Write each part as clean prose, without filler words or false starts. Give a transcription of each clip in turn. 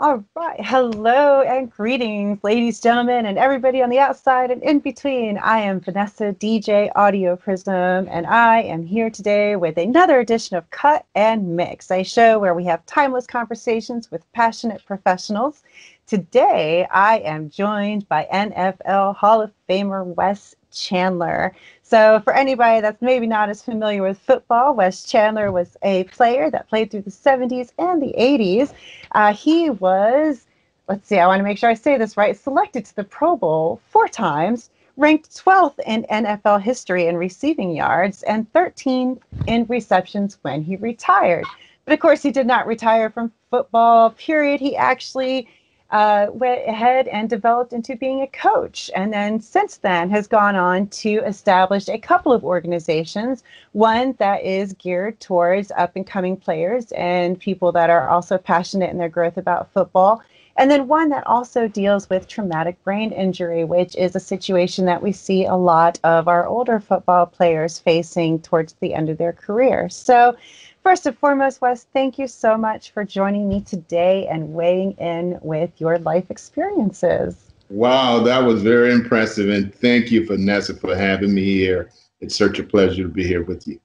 All right. Hello and greetings, ladies, gentlemen, and everybody on the outside and in between. I am Vanessa, DJ Audioprism, and I am here today with another edition of Cut and Mix, a show where we have timeless conversations with passionate professionals. Today, I am joined by NFL Hall of Famer Wes Chandler. So for anybody that's maybe not as familiar with football, Wes Chandler was a player that played through the 70s and the 80s. He was, let's see, I want to make sure I say this right, selected to the Pro Bowl 4 times, ranked 12th in NFL history in receiving yards, and 13th in receptions when he retired. But of course, he did not retire from football, period. He actually went ahead and developed into being a coach. And then since then has gone on to establish a couple of organizations, one that is geared towards up and coming players and people that are also passionate in their growth about football. And then one that also deals with traumatic brain injury, which is a situation that we see a lot of our older football players facing towards the end of their career. So first and foremost, Wes, thank you so much for joining me today and weighing in with your life experiences. Wow, that was very impressive. And thank you, Vanessa, for having me here. It's such a pleasure to be here with you.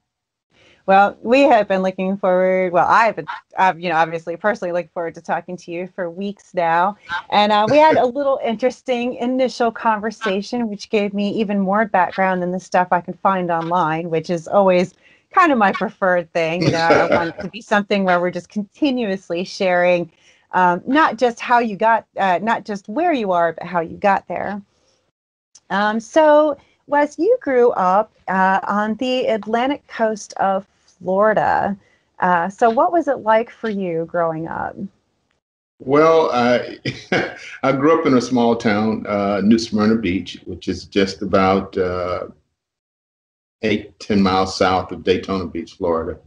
Well, we have been looking forward. Well, I've been, obviously personally looking forward to talking to you for weeks now. And we had a little interesting initial conversation, which gave me even more background than the stuff I can find online, which is always kind of my preferred thing. You know, I want it to be something where we're just continuously sharing, not just how you got, not just where you are, but how you got there. So, Wes, you grew up on the Atlantic coast of Florida. So what was it like for you growing up? Well, I grew up in a small town, New Smyrna Beach, which is just about 8-10 miles south of Daytona Beach, Florida.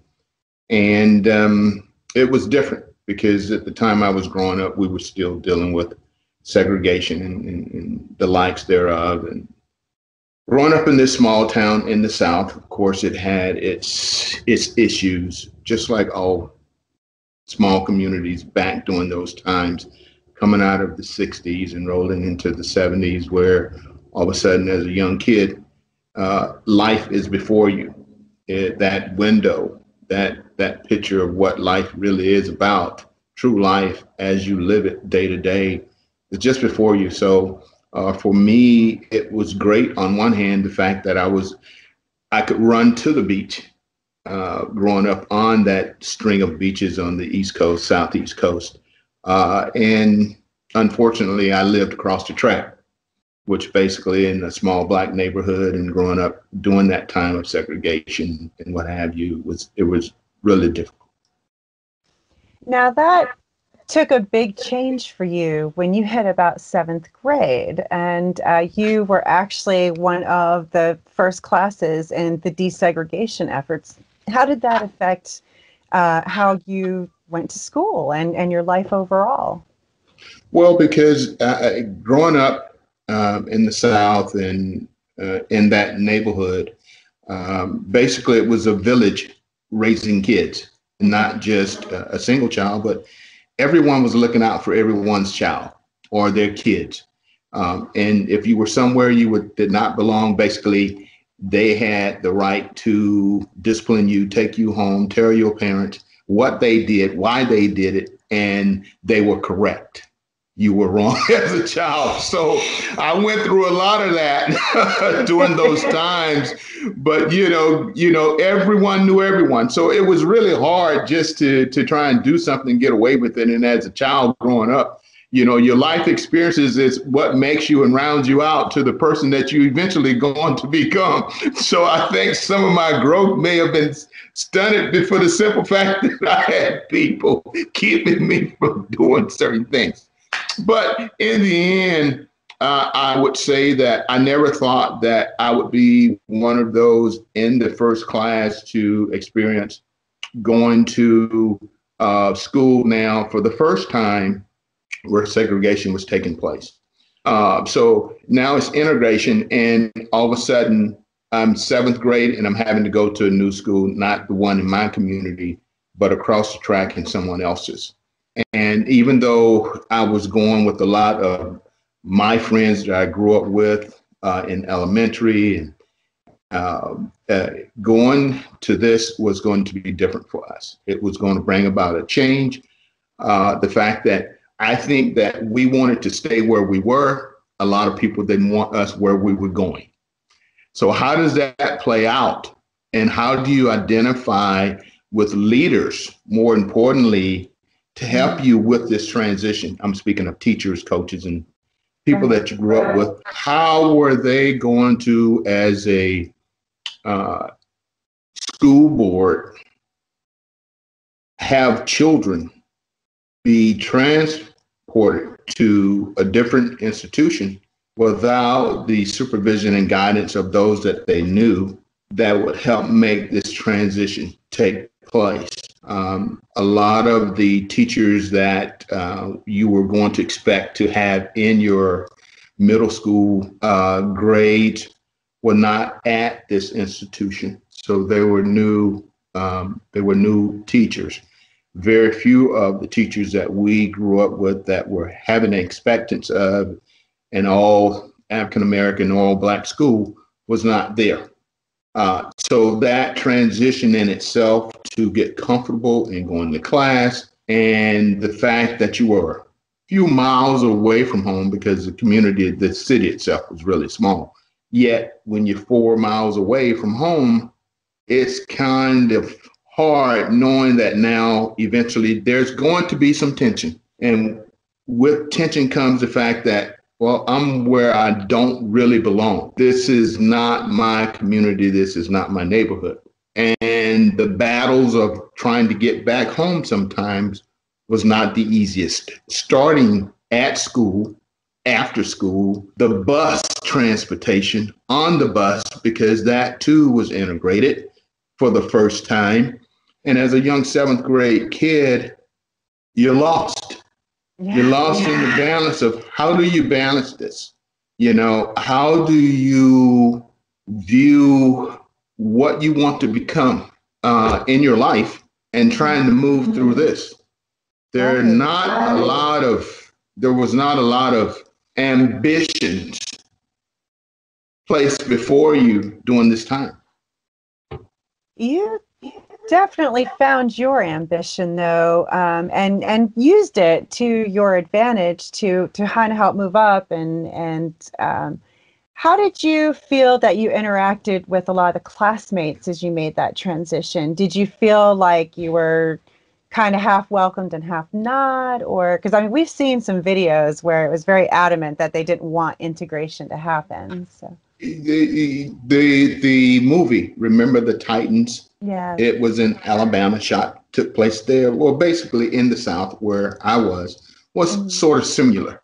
And it was different because at the time I was growing up, we were still dealing with segregation and the likes thereof. And growing up in this small town in the South, of course, it had its issues, just like all small communities back during those times, coming out of the 60s and rolling into the 70s, where all of a sudden, as a young kid, life is before you. That window, that picture of what life really is about, true life as you live it day to day, is just before you. So for me, it was great on one hand, the fact that I could run to the beach, growing up on that string of beaches on the East Coast, Southeast Coast. And unfortunately, I lived across the track, which basically in a small Black neighborhood, and growing up during that time of segregation and what have you, it was really difficult. Now that took a big change for you when you hit about 7th grade, and you were actually one of the first classes in the desegregation efforts. How did that affect how you went to school and your life overall? Well, because growing up in the South and in that neighborhood, basically it was a village raising kids, not just a single child, but everyone was looking out for everyone's child or their kids. And if you were somewhere you did not belong, basically they had the right to discipline you, take you home, tell your parents what they did, why they did it, and they were correct. You were wrong as a child. So I went through a lot of that during those times, but you know, everyone knew everyone. So it was really hard just to try and do something, get away with it. And as a child growing up, you know, your life experiences is what makes you and rounds you out to the person that you eventually go on to become. So I think some of my growth may have been stunted for the simple fact that I had people keeping me from doing certain things. But in the end, I would say that I never thought that I would be one of those in the first class to experience going to school now for the first time where segregation was taking place. So now it's integration, and all of a sudden I'm 7th grade and I'm having to go to a new school, not the one in my community, but across the track in someone else's. And even though I was going with a lot of my friends that I grew up with in elementary, and going to this was going to be different for us. It was going to bring about a change. The fact that I think that we wanted to stay where we were, a lot of people didn't want us where we were going. So how does that play out? And how do you identify with leaders, more importantly, to help you with this transition? I'm speaking of teachers, coaches, and people that you grew up with. How were they going to, as a school board, have children be transported to a different institution without the supervision and guidance of those that they knew that would help make this transition take place? A lot of the teachers that you were going to expect to have in your middle school grades were not at this institution. So they were new teachers. Very few of the teachers that we grew up with that were having an expectance of an all African-American, all Black school was not there. So that transition in itself to get comfortable in going to class, and the fact that you were a few miles away from home because the city itself was really small. Yet when you're 4 miles away from home, it's kind of hard knowing that now eventually there's going to be some tension. And with tension comes the fact that, well, I'm where I don't really belong. This is not my community. This is not my neighborhood. And the battles of trying to get back home sometimes was not the easiest. Starting at school, after school, the bus transportation on the bus, because that too was integrated for the first time. And as a young 7th grade kid, you're lost. You're lost in the balance of how do you balance this? How do you view what you want to become in your life and trying to move through this? There was not a lot of ambitions placed before you during this time. You definitely found your ambition, though, and used it to your advantage to kind of help move up. And how did you feel that you interacted with a lot of the classmates as you made that transition? Did you feel like you were kind of half welcomed and half not? Or because we've seen some videos where it was very adamant that they didn't want integration to happen. So the movie, Remember the Titans? Yeah, it was in Alabama. Took place there. Well, basically in the South where I was sort of similar.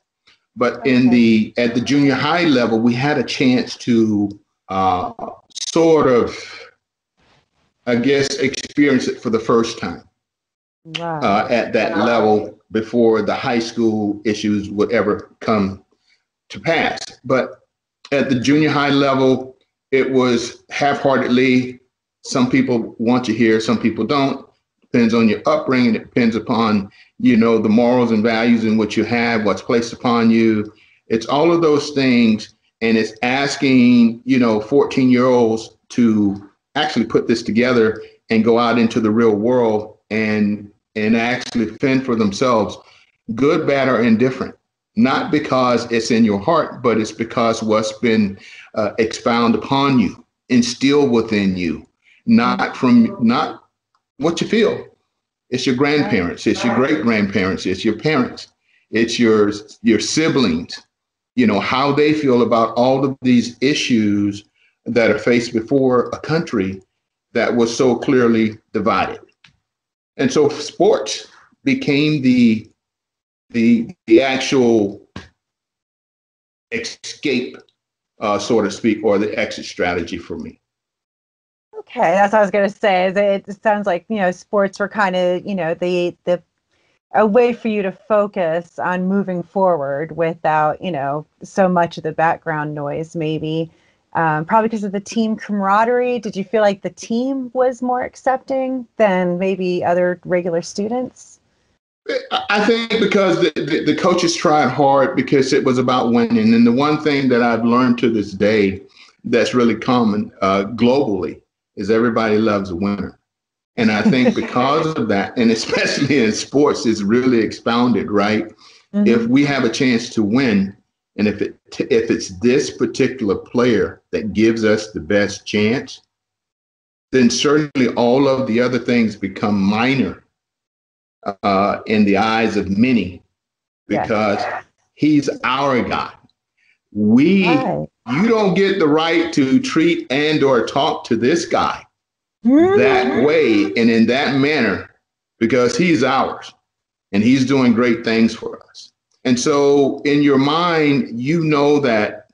But at the junior high level, we had a chance to sort of, I guess, experience it for the first time. Wow. At that level before the high school issues would ever come to pass. But at the junior high level, it was half-heartedly. Some people want you here, some people don't. Depends on your upbringing. It depends upon, the morals and values in what you have, what's placed upon you. It's all of those things. And it's asking, 14-year-olds to actually put this together and go out into the real world and actually fend for themselves, good, bad, or indifferent. Not because it's in your heart, but it's because what's been expounded upon you, instilled within you, not what you feel. It's your grandparents, it's your great grandparents, it's your parents, it's your siblings, how they feel about all of these issues that are faced before a country that was so clearly divided. And so sports became the actual escape, so to speak, or the exit strategy for me. Okay, that's what I was going to say. It sounds like, sports were kind of, a way for you to focus on moving forward without, so much of the background noise, maybe. Probably because of the team camaraderie. Did you feel like the team was more accepting than maybe other regular students? I think because the coaches tried hard because it was about winning. And the one thing that I've learned to this day that's really common globally is everybody loves a winner. And I think because of that, and especially in sports, it's really expounded, right? Mm-hmm. If we have a chance to win, and if it's this particular player that gives us the best chance, then certainly all of the other things become minor in the eyes of many, because he's our guy. You don't get the right to treat and or talk to this guy that way and in that manner, because he's ours and he's doing great things for us. And so in your mind, you know that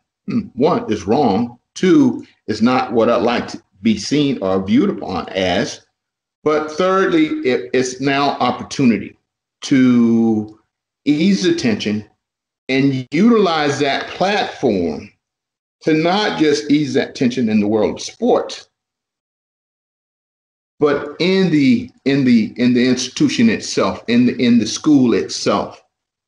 one is wrong, two is not what I'd like to be seen or viewed upon as. But thirdly, it's now opportunity to ease the tension and utilize that platform to not just ease that tension in the world of sports, but in the institution itself, in the school itself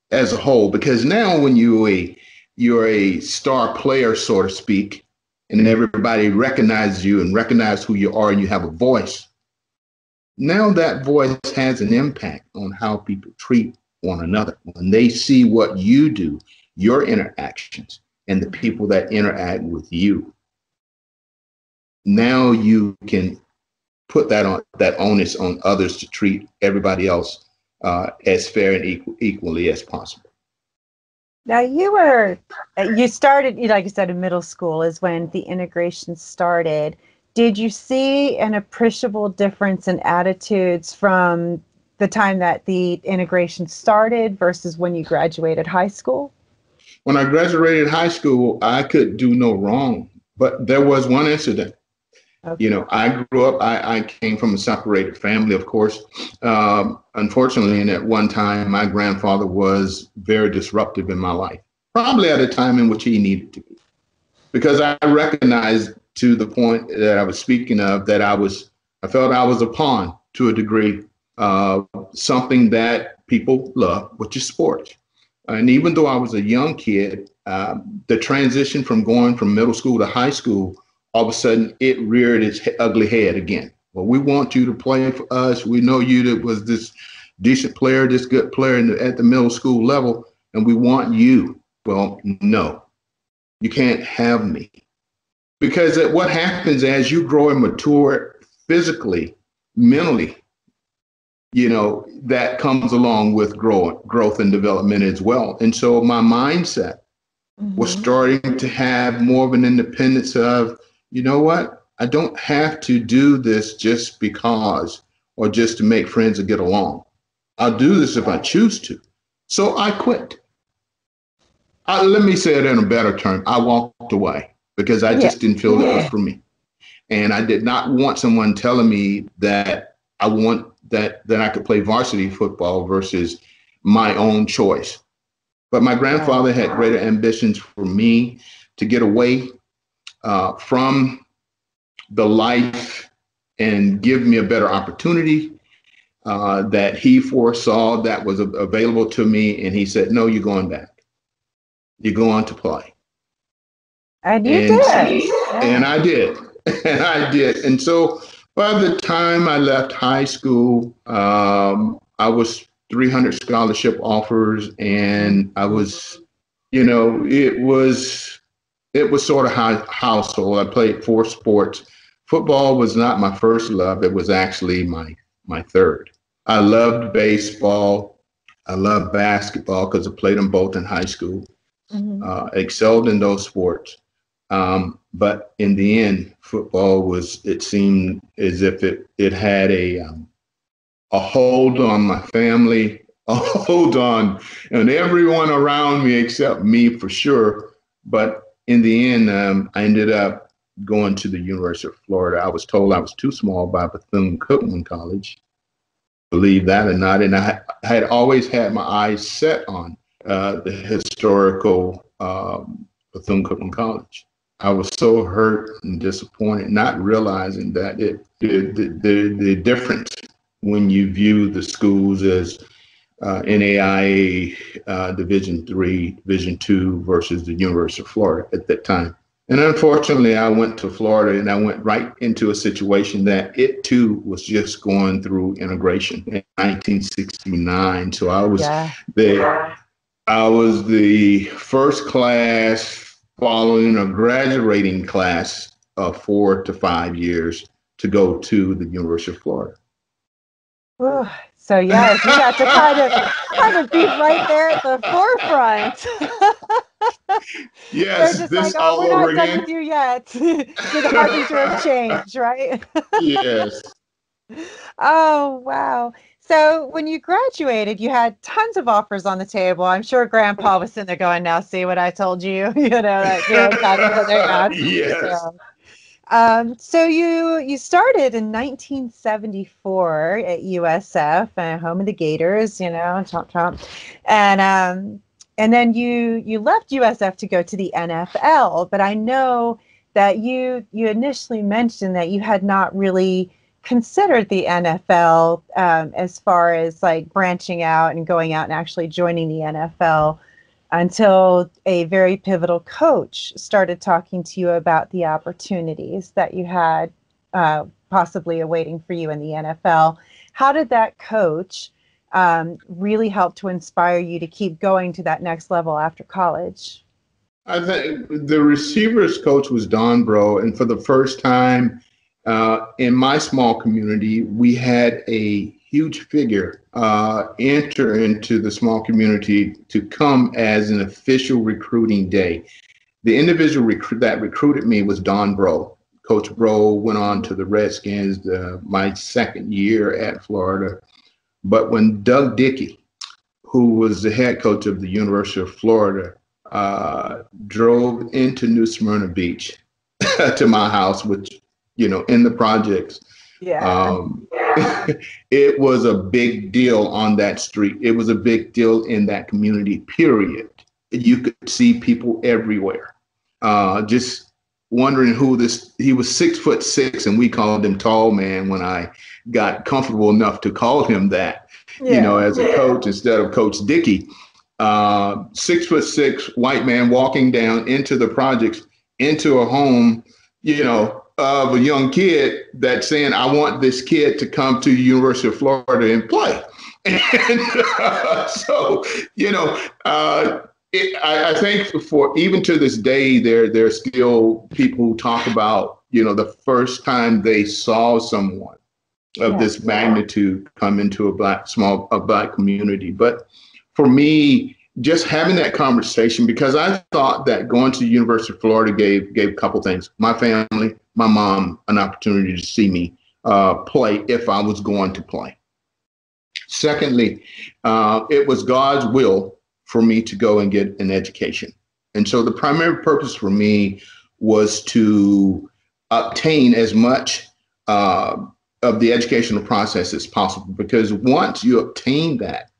as a whole. Because now when you're a star player, so to speak, and everybody recognizes you and recognizes who you are and you have a voice, now that voice has an impact on how people treat one another. When they see what you do, your interactions, and the people that interact with you, now you can put that onus on others to treat everybody else as fair and equally as possible. Now you started, like you said, in middle school is when the integration started. Did you see an appreciable difference in attitudes from the time that the integration started versus when you graduated high school? When I graduated high school, I could do no wrong, but there was one incident. Okay. You know, I grew up, I came from a separated family, of course. Unfortunately, and at one time, my grandfather was very disruptive in my life, probably at a time in which he needed to be, because I recognized, to the point that I was speaking of, that I felt I was a pawn to a degree, something that people love, which is sports. And even though I was a young kid, the transition from going from middle school to high school, all of a sudden it reared its ugly head again. Well, we want you to play for us. We know you that was this decent player, this good player at the middle school level, and we want you. Well, no, you can't have me. Because what happens as you grow and mature physically, mentally, you know, that comes along with growth and development as well. And so my mindset was starting to have more of an independence of, you know what, I don't have to do this just because, or just to make friends or get along. I'll do this if I choose to. So I quit. Let me say it in a better term. I walked away, because I just didn't feel that was for me. And I did not want someone telling me that that I could play varsity football versus my own choice. But my grandfather had greater ambitions for me to get away from the life and give me a better opportunity that he foresaw that was available to me. And he said, no, you're going back. You're going to play. And you did. And I did. And I did. And so by the time I left high school, I was 300 scholarship offers, and I was, you know, it was sort of household. I played 4 sports. Football was not my first love. It was actually my third. I loved baseball. I loved basketball because I played them both in high school. Excelled in those sports. But in the end, football it seemed as if it had a hold on my family, a hold on everyone around me except me, for sure. But in the end, I ended up going to the University of Florida. I was told I was too small by Bethune-Cookman College. Believe that or not. And I had always had my eyes set on the historical Bethune-Cookman College. I was so hurt and disappointed, not realizing that the difference when you view the schools as NAIA Division III, Division II versus the University of Florida at that time. And unfortunately, I went to Florida and I went right into a situation that it too was just going through integration in 1969. So I was I was the first class following a graduating class of 4 to 5 years to go to the University of Florida. Ooh, so yes, you got to kind of be right there at the forefront. Yes, they're just this like, oh, all we're over not done again. with you yet. You're the harbinger of change, right? Yes. Oh, wow. So when you graduated, you had tons of offers on the table. I'm sure Grandpa was sitting there going, "Now see what I told you," kind of sitting there going, Yes. yeah. So you started in 1974 at USF, home of the Gators, chomp chomp, and then you left USF to go to the NFL. But I know that you initially mentioned that you had not really considered the NFL as far as like branching out and going out and actually joining the NFL until a very pivotal coach started talking to you about the opportunities that you had possibly awaiting for you in the NFL. How did that coach really help to inspire you to keep going to that next level after college? I think the receivers coach was Don Bro, and for the first time in my small community, we had a huge figure enter into the small community to come as an official recruiting day. The individual that recruited me was Don Bro. Coach Bro went on to the Redskins my second year at Florida. But when Doug Dickey, who was the head coach of the University of Florida, drove into New Smyrna Beach to my house, which, in the projects, it was a big deal on that street. It was a big deal in that community, period. You could see people everywhere. Just wondering he was 6'6", and we called him Tall Man when I got comfortable enough to call him that, as a coach instead of Coach Dickey. 6'6" white man walking down into the projects, into a home, of a young kid that's saying, I want this kid to come to University of Florida and play. And so, I think for even to this day, there's still people who talk about, the first time they saw someone of this magnitude come into a black community. But for me, just having that conversation, because I thought that going to the University of Florida gave a couple things. My family, my mom, an opportunity to see me play if I was going to play. Secondly, it was God's will for me to go and get an education. And so the primary purpose for me was to obtain as much of the educational process as possible, because once you obtain that,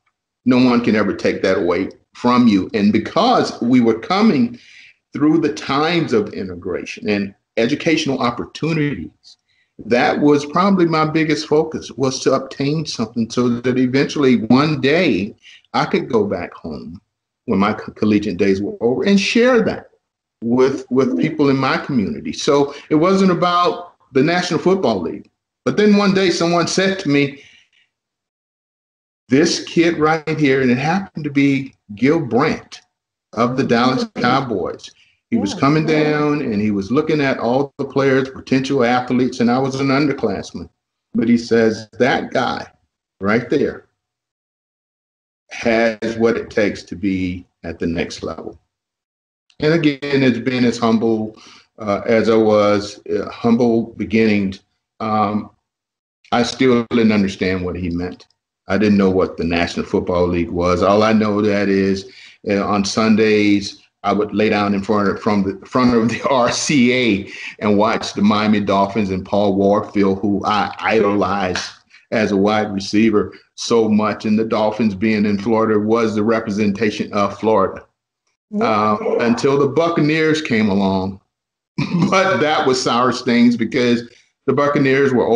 no one can ever take that away from you. And because we were coming through the times of integration and educational opportunities, that was probably my biggest focus, was to obtain something so that eventually one day I could go back home when my collegiate days were over and share that with people in my community. So it wasn't about the National Football League. But then one day someone said to me, this kid right here, and it happened to be Gil Brandt of the Dallas Cowboys. He was coming down and he was looking at all the players, potential athletes, and I was an underclassman. But he says, that guy right there has what it takes to be at the next level. And again, it's been as humble as I was, humble beginnings. I still didn't understand what he meant. I didn't know what the National Football League was. All I know that is on Sundays, I would lay down in front of the RCA and watch the Miami Dolphins and Paul Warfield, who I idolized as a wide receiver so much. And the Dolphins being in Florida was the representation of Florida until the Buccaneers came along. But that was sour stings because the Buccaneers were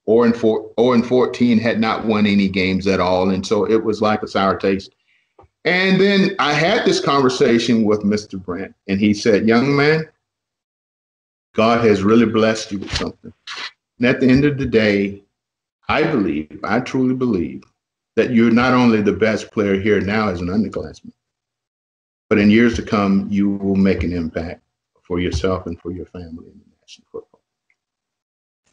0-14, had not won any games at all. And so it was like a sour taste. And then I had this conversation with Mr. Brent, and he said, young man, God has really blessed you with something. And at the end of the day, I truly believe that you're not only the best player here now as an underclassman, but in years to come, you will make an impact for yourself and for your family in the national football.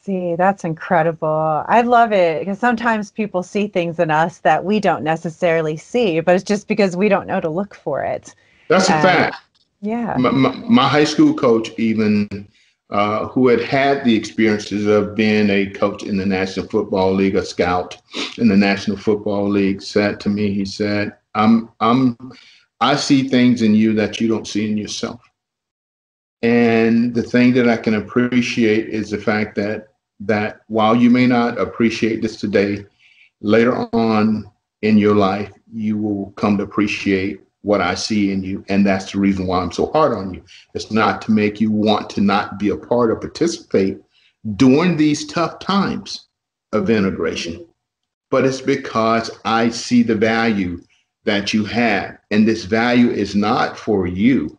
See, that's incredible. I love it because sometimes people see things in us that we don't necessarily see, but it's just because we don't know to look for it. That's a fact. Yeah. My high school coach, even who had the experiences of being a coach in the National Football League, a scout in the National Football League, said to me, he said, I see things in you that you don't see in yourself. And the thing that I can appreciate is the fact that while you may not appreciate this today, later on in your life, you will come to appreciate what I see in you. And that's the reason why I'm so hard on you. It's not to make you want to not be a part or participate during these tough times of integration, but it's because I see the value that you have. And this value is not for you.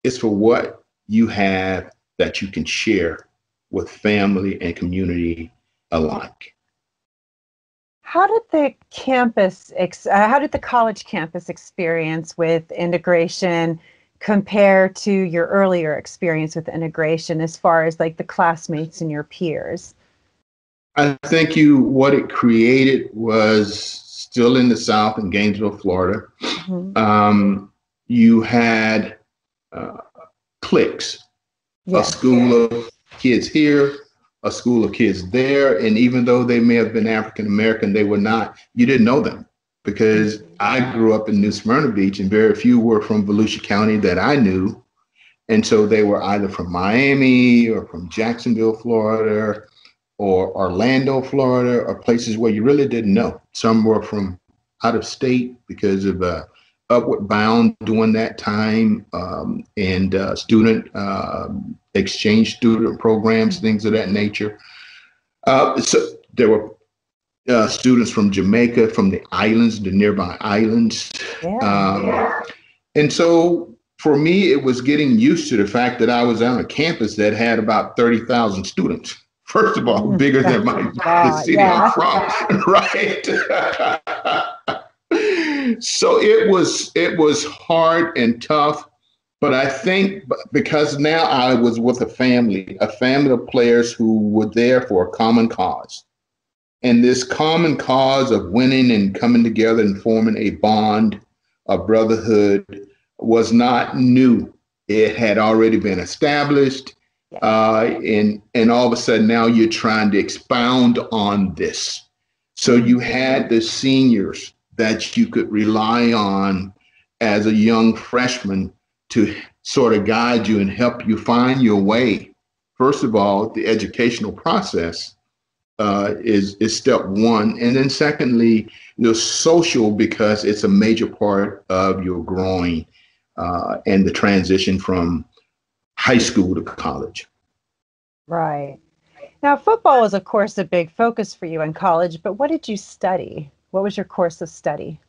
It's for what you have that you can share with family and community alike. How did the college campus experience with integration compare to your earlier experience with integration as far as like the classmates and your peers? I think what it created was still in the South in Gainesville, Florida. Mm-hmm. You had cliques, yes. A school of kids here, a school of kids there. And even though they may have been African-American, you didn't know them because I grew up in New Smyrna Beach and very few were from Volusia County that I knew. And so they were either from Miami or from Jacksonville, Florida, or Orlando, Florida, or places where you really didn't know. Some were from out of state because of Upward Bound during that time, and student exchange student programs, things of that nature. So there were students from Jamaica, from the islands, the nearby islands. Yeah. And so for me, it was getting used to the fact that I was on a campus that had about 30,000 students. First of all, bigger than the city I'm from, right? So it was hard and tough, but I think because now I was with a family of players who were there for a common cause. And this common cause of winning and coming together and forming a bond, a brotherhood, was not new. It had already been established. And all of a sudden now you're trying to expound on this. So you had the seniors that you could rely on as a young freshman to sort of guide you and help you find your way. First of all, the educational process is step one. And then secondly, social, because it's a major part of your growing and the transition from high school to college. Right. Now, football is, of course, a big focus for you in college, but what did you study? What was your course of study?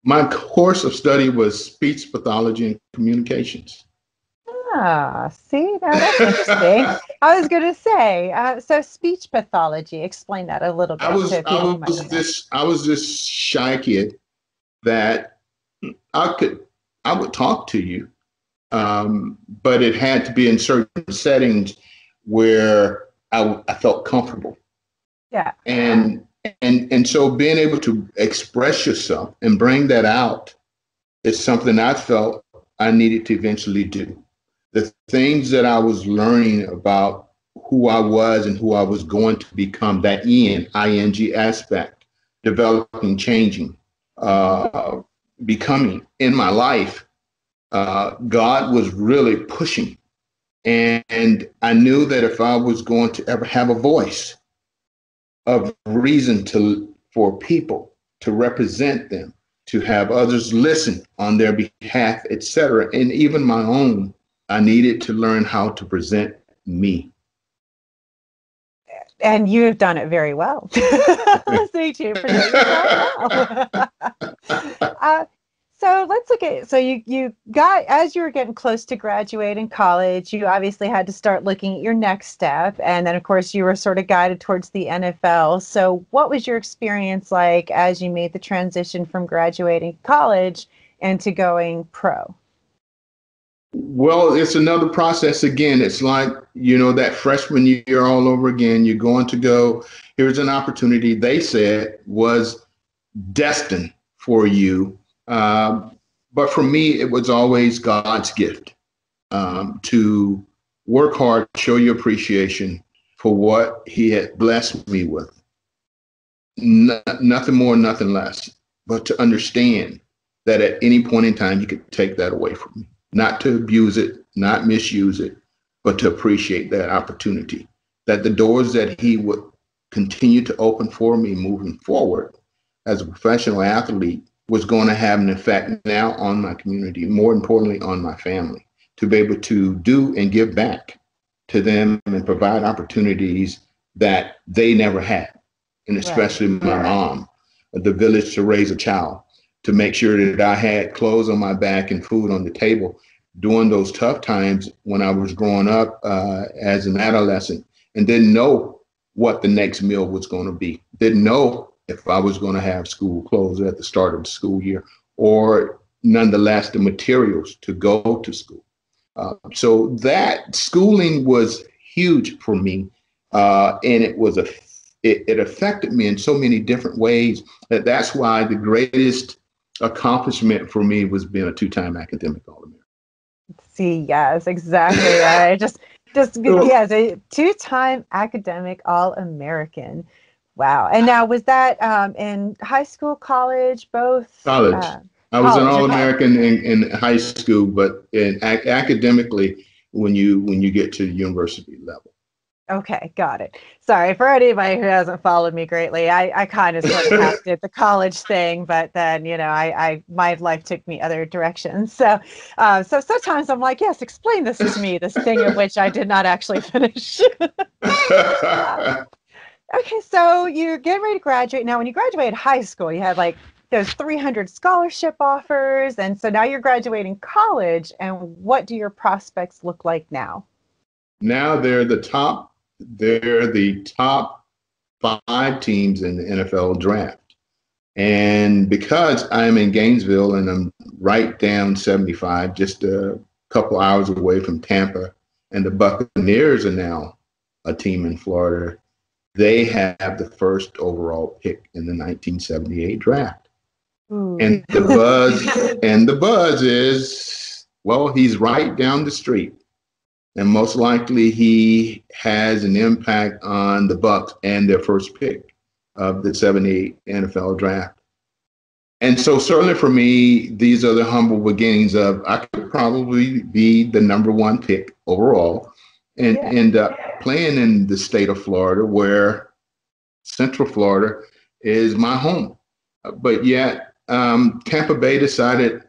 My course of study was speech pathology and communications. Ah, see, now that's interesting. I was going to say, so speech pathology, explain that a little bit. I was this shy kid that I would talk to you, but it had to be in certain settings where I felt comfortable. Yeah. And so being able to express yourself and bring that out is something I felt I needed to eventually do. The things that I was learning about who I was and who I was going to become, that ing aspect, developing, changing, becoming in my life, God was really pushing. And I knew that if I was going to ever have a voice of reason for people, to represent them, to have others listen on their behalf, etc., and even my own, I needed to learn how to present me. And you have done it very well. Listening to you present yourself well. So let's look at, so you got, as you were getting close to graduating college, you obviously had to start looking at your next step. And then, of course, you were sort of guided towards the NFL. So what was your experience like as you made the transition from graduating college into going pro? Well, it's another process again. It's like, that freshman year all over again. You're going to go, here's an opportunity they said was destined for you. But for me, it was always God's gift to work hard, show your appreciation for what he had blessed me with. Nothing more, nothing less, but to understand that at any point in time, he could take that away from me. Not to abuse it, not misuse it, but to appreciate that opportunity, that the doors that he would continue to open for me moving forward as a professional athlete was going to have an effect now on my community, more importantly, on my family, to be able to do and give back to them and provide opportunities that they never had. And especially my mom, the village to raise a child, to make sure that I had clothes on my back and food on the table during those tough times when I was growing up as an adolescent and didn't know what the next meal was going to be. Didn't know if I was going to have school clothes at the start of the school year, or nonetheless, the materials to go to school. So that schooling was huge for me. And it affected me in so many different ways that's why the greatest accomplishment for me was being a two-time academic All-American. See, yes, exactly right. Just yes, a two-time academic All-American. Wow. And now was that in high school, college, both? College. I was an All-American in high school, but academically, when you get to the university level. Okay, got it. Sorry, for anybody who hasn't followed me greatly, I kind of sort of did the college thing, but then, I my life took me other directions. So sometimes I'm like, yes, explain this to me, this thing of which I did not actually finish. Okay, so you're getting ready to graduate. Now, when you graduated high school, you had like those 300 scholarship offers. And so now you're graduating college. And what do your prospects look like now? Now they're the top 5 teams in the NFL draft. And because I'm in Gainesville and I'm right down 75, just a couple hours away from Tampa, and the Buccaneers are now a team in Florida, they have the first overall pick in the 1978 draft. Ooh. And the buzz is, well, he's right down the street. And most likely he has an impact on the Bucs and their first pick of the 78 NFL draft. And so certainly for me, these are the humble beginnings of I could probably be the number 1 pick overall and end up playing in the state of Florida, where Central Florida is my home. But yet Tampa Bay decided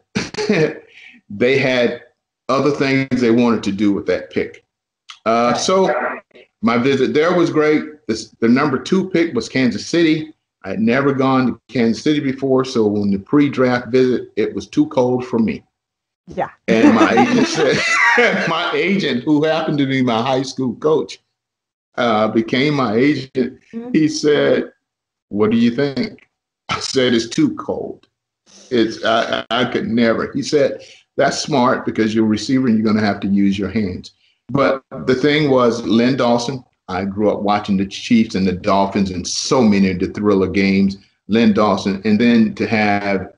they had other things they wanted to do with that pick. So my visit there was great. The number 2 pick was Kansas City. I had never gone to Kansas City before, so when the pre-draft visit, it was too cold for me. Yeah. And my agent said, my agent, who happened to be my high school coach, became my agent. He said, "What do you think?" I said, "It's too cold. I could never." He said, "That's smart because you're a receiver and you're going to have to use your hands." But the thing was, Len Dawson, I grew up watching the Chiefs and the Dolphins and so many of the Thriller games, Len Dawson, and then to have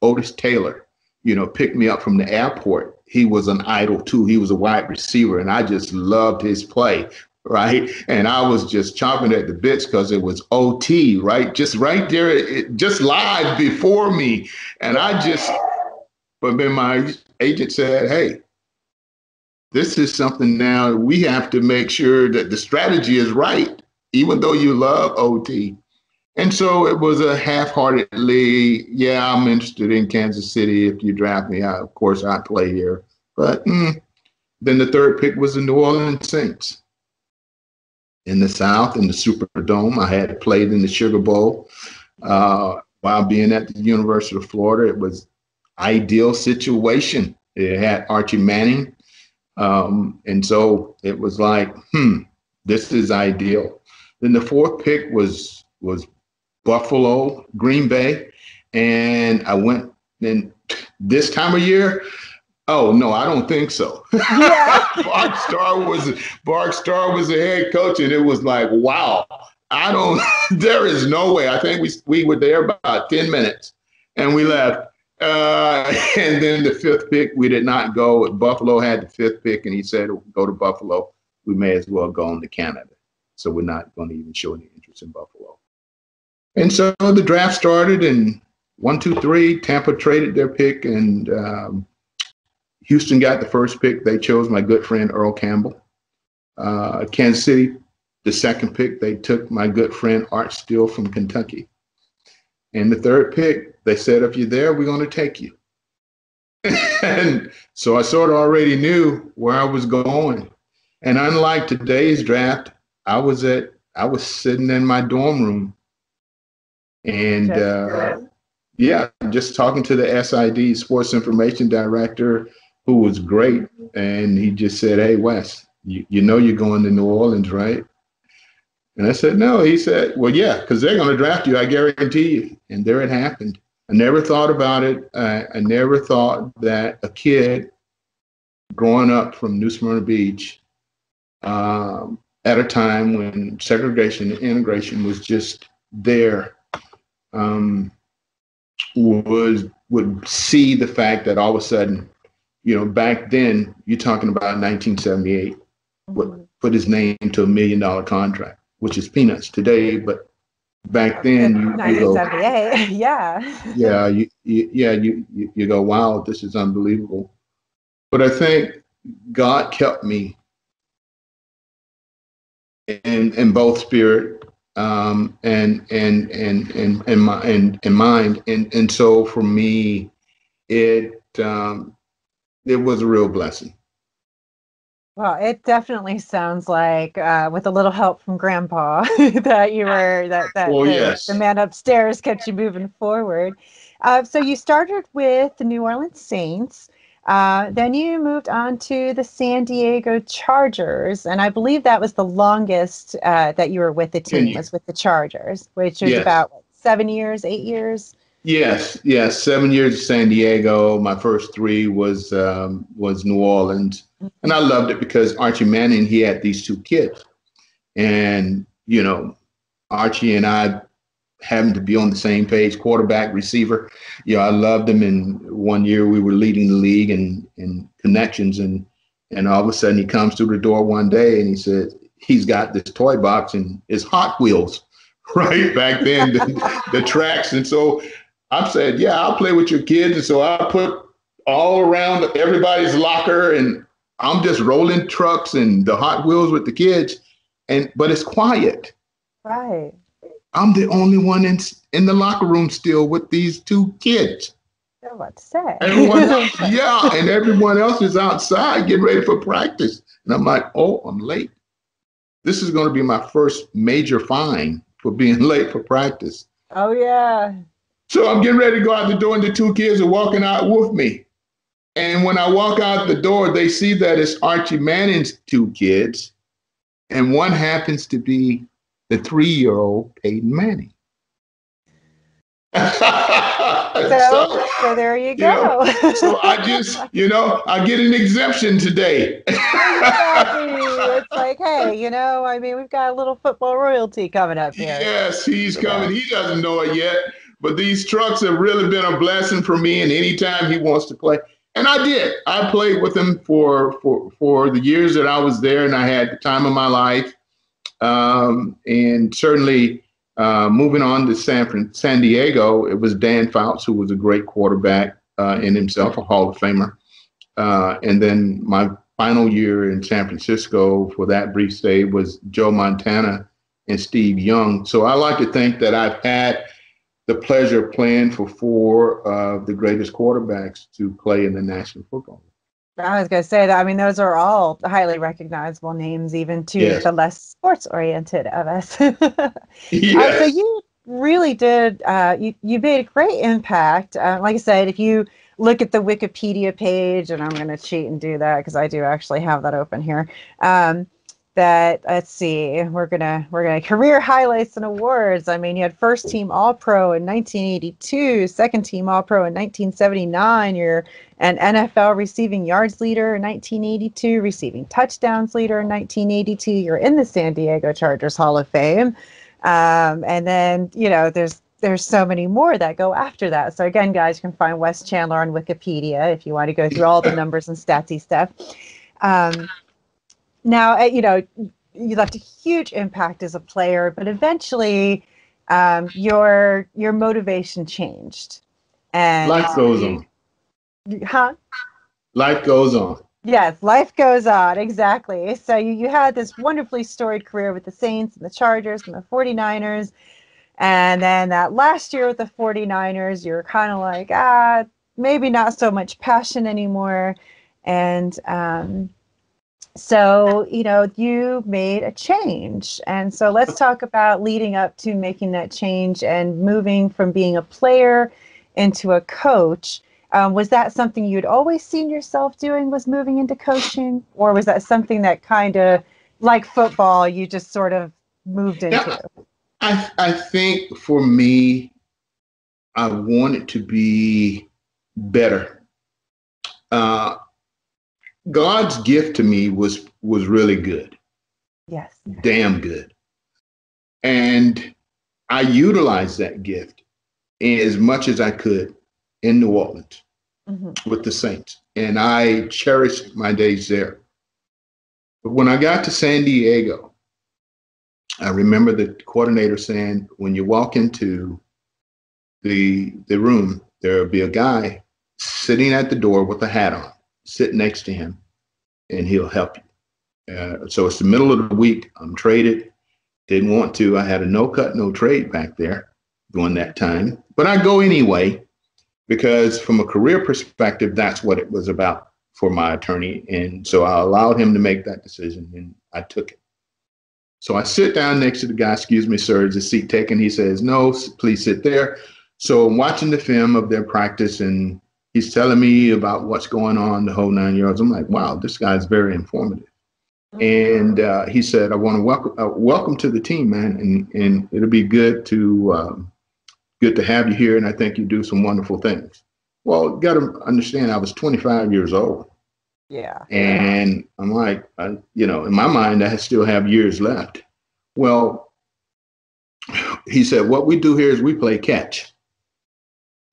Otis Taylor, pick me up from the airport. He was an idol too. He was a wide receiver and I just loved his play, right? And I was just chomping at the bits because it was OT, right? Just right there, just live before me. And but then my agent said, "Hey, this is something now we have to make sure that the strategy is right, even though you love OT." And so it was a half-heartedly, yeah, I'm interested in Kansas City. If you draft me, of course, I play here. But then the 3rd pick was the New Orleans Saints. in the South in the Superdome. I had played in the Sugar Bowl while being at the University of Florida. It was ideal situation. It had Archie Manning. And so it was like, this is ideal. Then the fourth pick was Buffalo, Green Bay. And I went, and this time of year, oh no, I don't think so. Yeah. Bart Starr was the head coach, and it was like, wow, there is no way. I think we were there about 10 minutes and we left. And then the fifth pick, we did not go. Buffalo had the fifth pick, and he said, go to Buffalo. We may as well go on to Canada. So we're not going to even show any interest in Buffalo. And so the draft started, and 1, 2, 3, Tampa traded their pick, and Houston got the first pick. They chose my good friend Earl Campbell. Kansas City, the second pick, they took my good friend Art Steele from Kentucky. And the third pick, they said, if you're there, we're going to take you. And so I sort of already knew where I was going. And unlike today's draft, I was sitting in my dorm room and just talking to the SID, Sports Information Director, who was great. And he just said, hey, Wes, you know you're going to New Orleans, right? And I said, no. He said, well, yeah, because they're going to draft you, I guarantee you. And there it happened. I never thought about it. I never thought that a kid growing up from New Smyrna Beach at a time when segregation and integration was just there, would see the fact that all of a sudden, back then, you're talking about 1978, would put his name to $1 million contract, which is peanuts today, but back then, 1978, yeah. You go, wow, this is unbelievable. But I think God kept me in both spirit and mind, and so for me, it was a real blessing. Well, it definitely sounds like, with a little help from Grandpa, that you were yes. The man upstairs kept you moving forward. So you started with the New Orleans Saints, then you moved on to the San Diego Chargers, and I believe that was the longest that you were with the team, was with the Chargers, which was about 7 years, 8 years. Yes, 7 years in San Diego. My first 3 was New Orleans. And I loved it because Archie Manning, he had these 2 kids. And, Archie and I happened to be on the same page, quarterback, receiver. I loved him. And one year we were leading the league in connections. And all of a sudden he comes through the door one day and he said, he's got this toy box and it's Hot Wheels, right? Back then, the tracks. And so I said, yeah, I'll play with your kids. And so I put all around everybody's locker and I'm just rolling trucks and the Hot Wheels with the kids. But it's quiet. Right. I'm the only one in the locker room still with these 2 kids. I was about to say. And everyone else is outside getting ready for practice. And I'm like, oh, I'm late. This is going to be my first major fine for being late for practice. Oh, yeah. So I'm getting ready to go out the door and the 2 kids are walking out with me. And when I walk out the door, they see that it's Archie Manning's 2 kids. And one happens to be the 3-year-old Peyton Manning. So there you go. So I just, I get an exemption today. Exactly. It's like, hey, we've got a little football royalty coming up here. Yes, he's coming. He doesn't know it yet. But these trucks have really been a blessing for me. And anytime he wants to play. And I did. I played with him for the years that I was there, and I had the time of my life. And certainly moving on to San Diego, it was Dan Fouts, who was a great quarterback in himself, a Hall of Famer. And then my final year in San Francisco for that brief stay was Joe Montana and Steve Young. So I like to think that I've had the pleasure of playing for 4 of the greatest quarterbacks to play in the National Football League. I was going to say that. I mean, those are all highly recognizable names, even to Yes. the less sports oriented of us. So Yes. you really did, you made a great impact. Like I said, if you look at the Wikipedia page, and I'm going to cheat and do that because I do actually have that open here. That let's see, we're gonna career highlights and awards. I mean, you had first team All Pro in 1982, second team All Pro in 1979. You're an NFL receiving yards leader in 1982, receiving touchdowns leader in 1982. You're in the San Diego Chargers Hall of Fame, and then there's so many more that go after that. So again, guys, you can find Wes Chandler on Wikipedia if you want to go through all the numbers and statsy stuff. Um, Now, you left a huge impact as a player, but eventually, your motivation changed, and Life goes on. huh? Life goes on. Yes, life goes on. Exactly. So you had this wonderfully storied career with the Saints and the Chargers and the 49ers. And then that last year with the 49ers, you're kind of like, maybe not so much passion anymore. And so, you made a change. And so let's talk about leading up to making that change and moving from being a player into a coach. Was that something you'd always seen yourself doing, was moving into coaching? Or was that something that kind of, like football, you just sort of moved into? Yeah, I think for me, I wanted to be better. Uh, God's gift to me was really good, Yes. damn good, and I utilized that gift as much as I could in New Orleans Hmm. with the Saints, and I cherished my days there. But when I got to San Diego, I remember the coordinator saying, "When you walk into the room, there'll be a guy sitting at the door with a hat on, sit next to him, and he'll help you." So it's the middle of the week. I'm traded. Didn't want to. I had a no cut, no trade back there during that time. But I go anyway, because from a career perspective, that's what it was about for my attorney. And so I allowed him to make that decision, and I took it. So I sit down next to the guy. "Excuse me, sir, is the seat taken?" He says, "No, please sit there." So I'm watching the film of their practice, and he's telling me about what's going on, the whole 9 yards. I'm like, wow, this guy's very informative. And he said, "I want to welcome to the team, man, and it'll be good to have you here, and I think you do some wonderful things." Well, you got to understand, I was 25 years old, Yeah. and I'm like, in my mind, I still have years left. Well, he said, "What we do here is we play catch."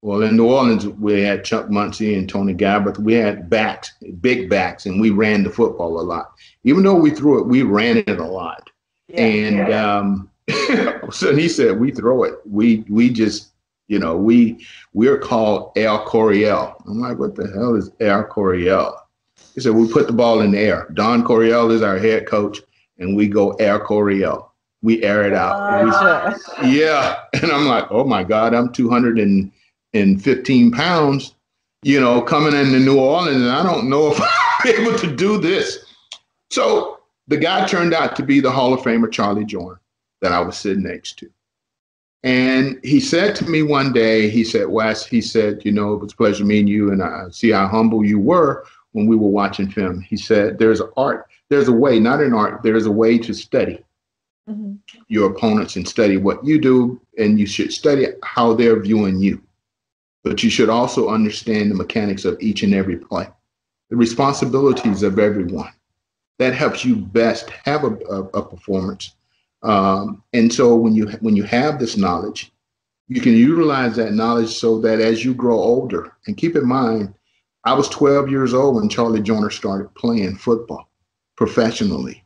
Well, in New Orleans, we had Chuck Muncie and Tony Gabbert. We had backs, big backs, and we ran the football a lot. Even though we threw it, we ran it a lot. Yeah. And so he said, "We throw it. We just, we're called El Coryell." I'm like, "What the hell is El Coryell?" He said, "We put the ball in the air. Don Coryell is our head coach, and we go El Coryell. We air it out." Gotcha. Yeah. And I'm like, "Oh my God, I'm 215 pounds, coming into New Orleans, and I don't know if I'll be able to do this." So the guy turned out to be the Hall of Famer Charlie Joiner that I was sitting next to. And he said to me one day, he said, "Wes," he said, "it was a pleasure meeting you, and I see how humble you were when we were watching film." He said, "There's art, there's a way, not an art, there's a way to study Hmm. your opponents and study what you do, and you should study how they're viewing you. But you should also understand the mechanics of each and every play, the responsibilities of everyone. That helps you best have a performance." And so when you have this knowledge, you can utilize that knowledge so that as you grow older, and keep in mind, I was 12 years old when Charlie Joiner started playing football professionally.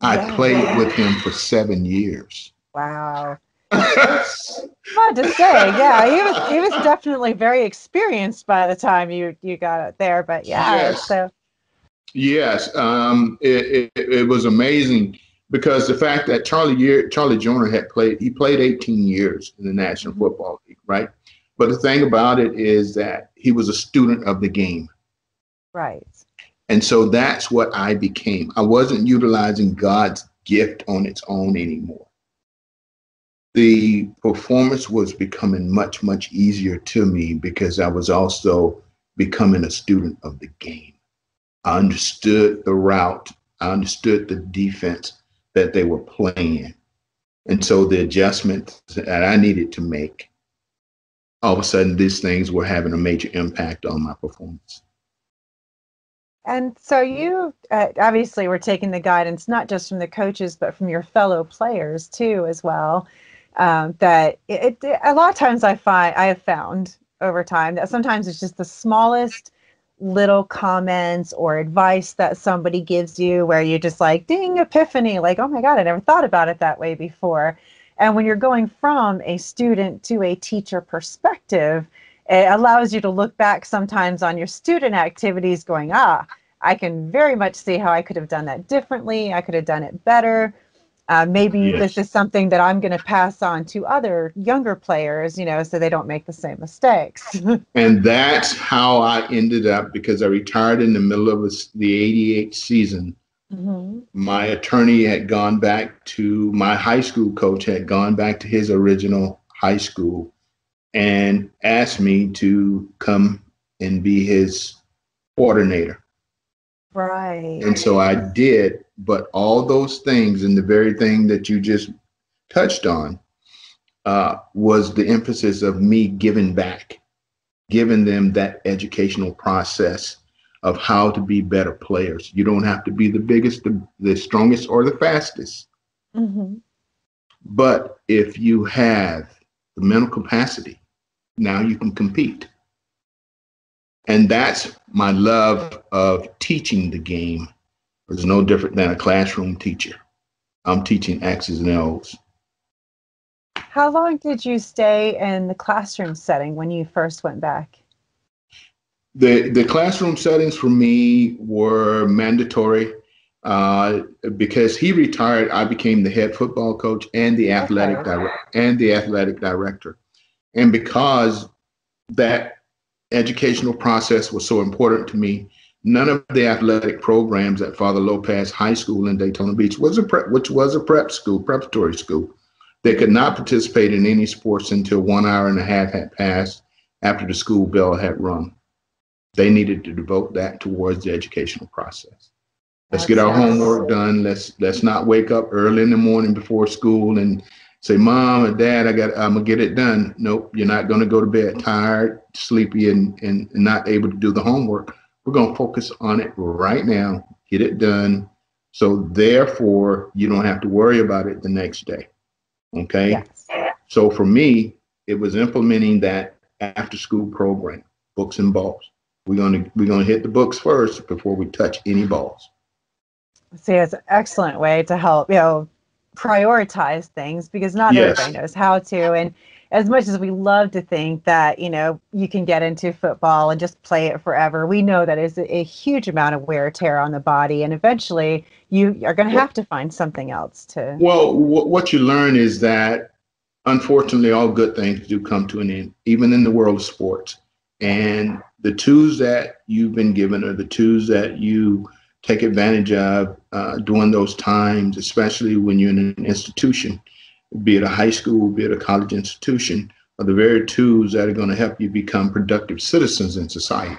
I played with him for 7 years. Wow. Hard to say. Yeah, he was definitely very experienced by the time you got it there. But yeah, Yes. so Yes, it was amazing, because the fact that Charlie Joiner he played 18 years in the National Football League, right? But the thing about it is that he was a student of the game. right. And so that's what I became. I wasn't utilizing God's gift on its own anymore. The performance was becoming much, much easier to me because I was also becoming a student of the game. I understood the route. I understood the defense that they were playing. And so the adjustments that I needed to make, all of a sudden, these things were having a major impact on my performance. And so you obviously were taking the guidance, not just from the coaches, but from your fellow players too, as well. That a lot of times I have found over time that sometimes it's just the smallest little comments or advice that somebody gives you where you're just like, ding, epiphany, like, oh my God, I never thought about it that way before. And when you're going from a student to a teacher perspective, it allows you to look back sometimes on your student activities going, I can very much see how I could have done that differently. I could have done it better. Maybe this is something that I'm going to pass on to other younger players, so they don't make the same mistakes. And that's how I ended up, because I retired in the middle of the 88 season. Mm-hmm. My attorney had gone back to, my high school coach had gone back to his original high school and asked me to come and be his coordinator. Right. And so I did, but all those things and the very thing that you just touched on was the emphasis of me giving back, giving them that educational process of how to be better players. You don't have to be the biggest, the strongest, or the fastest. Mm-hmm. But if you have the mental capacity, now you can compete. And that's my love of teaching the game. It's no different than a classroom teacher. I'm teaching X's and O's. How long did you stay in the classroom setting when you first went back? The classroom settings for me were mandatory because he retired. I became the head football coach and the athletic director. And because that educational process was so important to me, none of the athletic programs at Father Lopez High School in Daytona Beach, which was a preparatory school, they could not participate in any sports until 1 hour and a half had passed after the school bell had rung. They needed to devote that towards the educational process. Let's get our homework done. Let's not wake up early in the morning before school and say, Mom or Dad, I'm gonna get it done. Nope, you're not gonna go to bed tired, sleepy, and not able to do the homework. We're gonna focus on it right now, get it done. So therefore, you don't have to worry about it the next day. Okay. Yes. So for me, it was implementing that after school program, books and balls. We're gonna hit the books first before we touch any balls. See, it's an excellent way to help, prioritize things, because not everybody knows how to. And as much as we love to think that, you can get into football and just play it forever, we know that is a huge amount of wear and tear on the body. And eventually you are going to have to find something else to. Well, what you learn is that, unfortunately, all good things do come to an end, even in the world of sports. And the tools that you've been given are the tools that you take advantage of during those times, especially when you're in an institution, be it a high school, be it a college institution, are the very tools that are going to help you become productive citizens in society.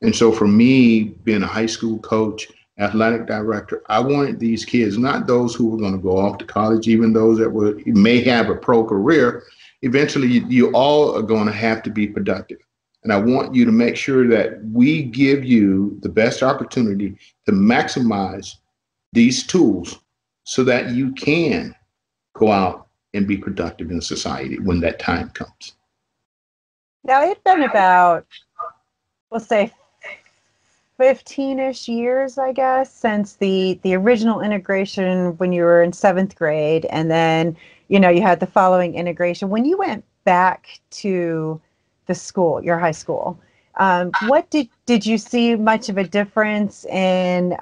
And so for me, being a high school coach, athletic director, I wanted these kids, not those who were going to go off to college, even those that may have a pro career. Eventually, you all are going to have to be productive. And I want you to make sure that we give you the best opportunity to maximize these tools so that you can go out and be productive in society when that time comes. Now, it's been about, let's say, 15-ish years, I guess, since the original integration when you were in 7th grade. And then, you had the following integration. When you went back to the school, your high school, what did you see much of a difference in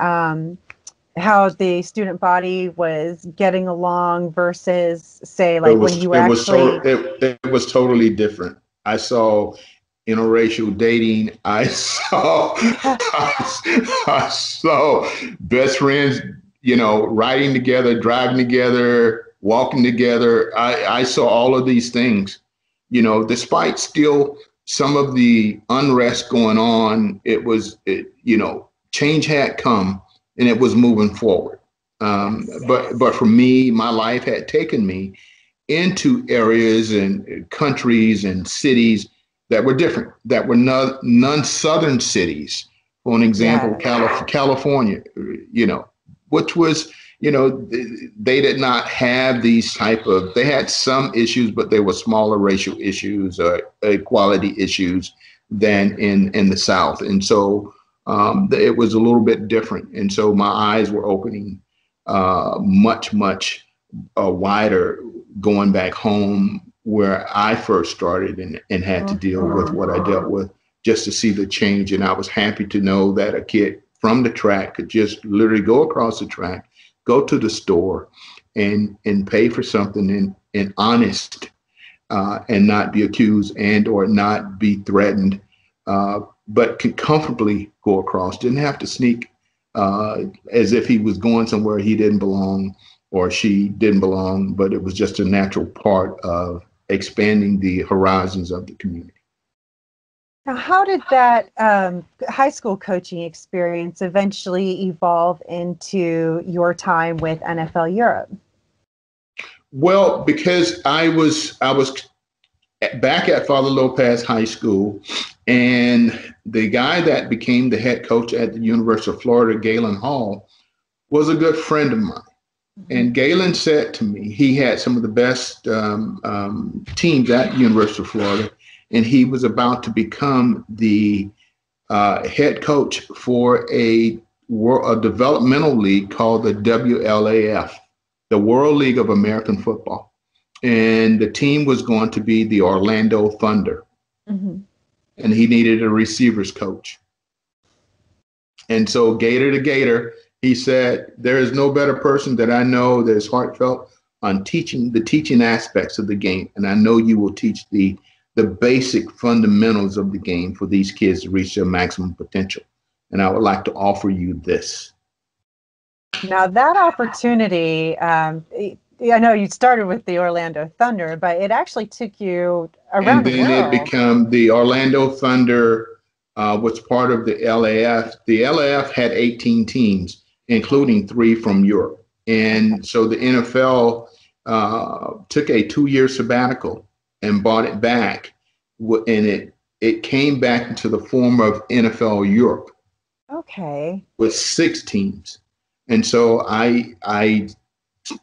how the student body was getting along versus, say, like when you were actually... It was totally different. I saw interracial dating. I saw, I saw best friends, riding together, driving together, walking together. I saw all of these things, despite still some of the unrest going on. Change had come and it was moving forward. But for me, my life had taken me into areas and countries and cities that were different, that were non-Southern cities. For an example, California, which was, they did not have these they had some issues, but they were smaller racial issues or equality issues than in the South. And so it was a little bit different. And so my eyes were opening much wider going back home where I first started and had to deal with what I dealt with, just to see the change. And I was happy to know that a kid from the track could just literally go across the track, go to the store and pay for something in honest and not be accused and or not be threatened, but could comfortably go across, didn't have to sneak as if he was going somewhere he didn't belong or she didn't belong, but it was just a natural part of expanding the horizons of the community. Now, how did that high school coaching experience eventually evolve into your time with NFL Europe? Well, because I was back at Father Lopez High School, and the guy that became the head coach at the University of Florida, Galen Hall, was a good friend of mine. And Galen said to me, he had some of the best teams at the University of Florida, and he was about to become the head coach for a developmental league called the WLAF, the World League of American Football. And the team was going to be the Orlando Thunder. And he needed a receivers coach. And so Gator to Gator, he said, there is no better person that I know that is heartfelt on teaching aspects of the game. And I know you will teach the basic fundamentals of the game for these kids to reach their maximum potential. And I would like to offer you this. Now that opportunity, I know you started with the Orlando Thunder, but it actually took you around the world. And then it became the Orlando Thunder was part of the LAF. The LAF had 18 teams, including 3 from Europe. And so the NFL took a 2-year sabbatical and brought it back. And it came back into the form of NFL Europe. Okay. With 6 teams. And so I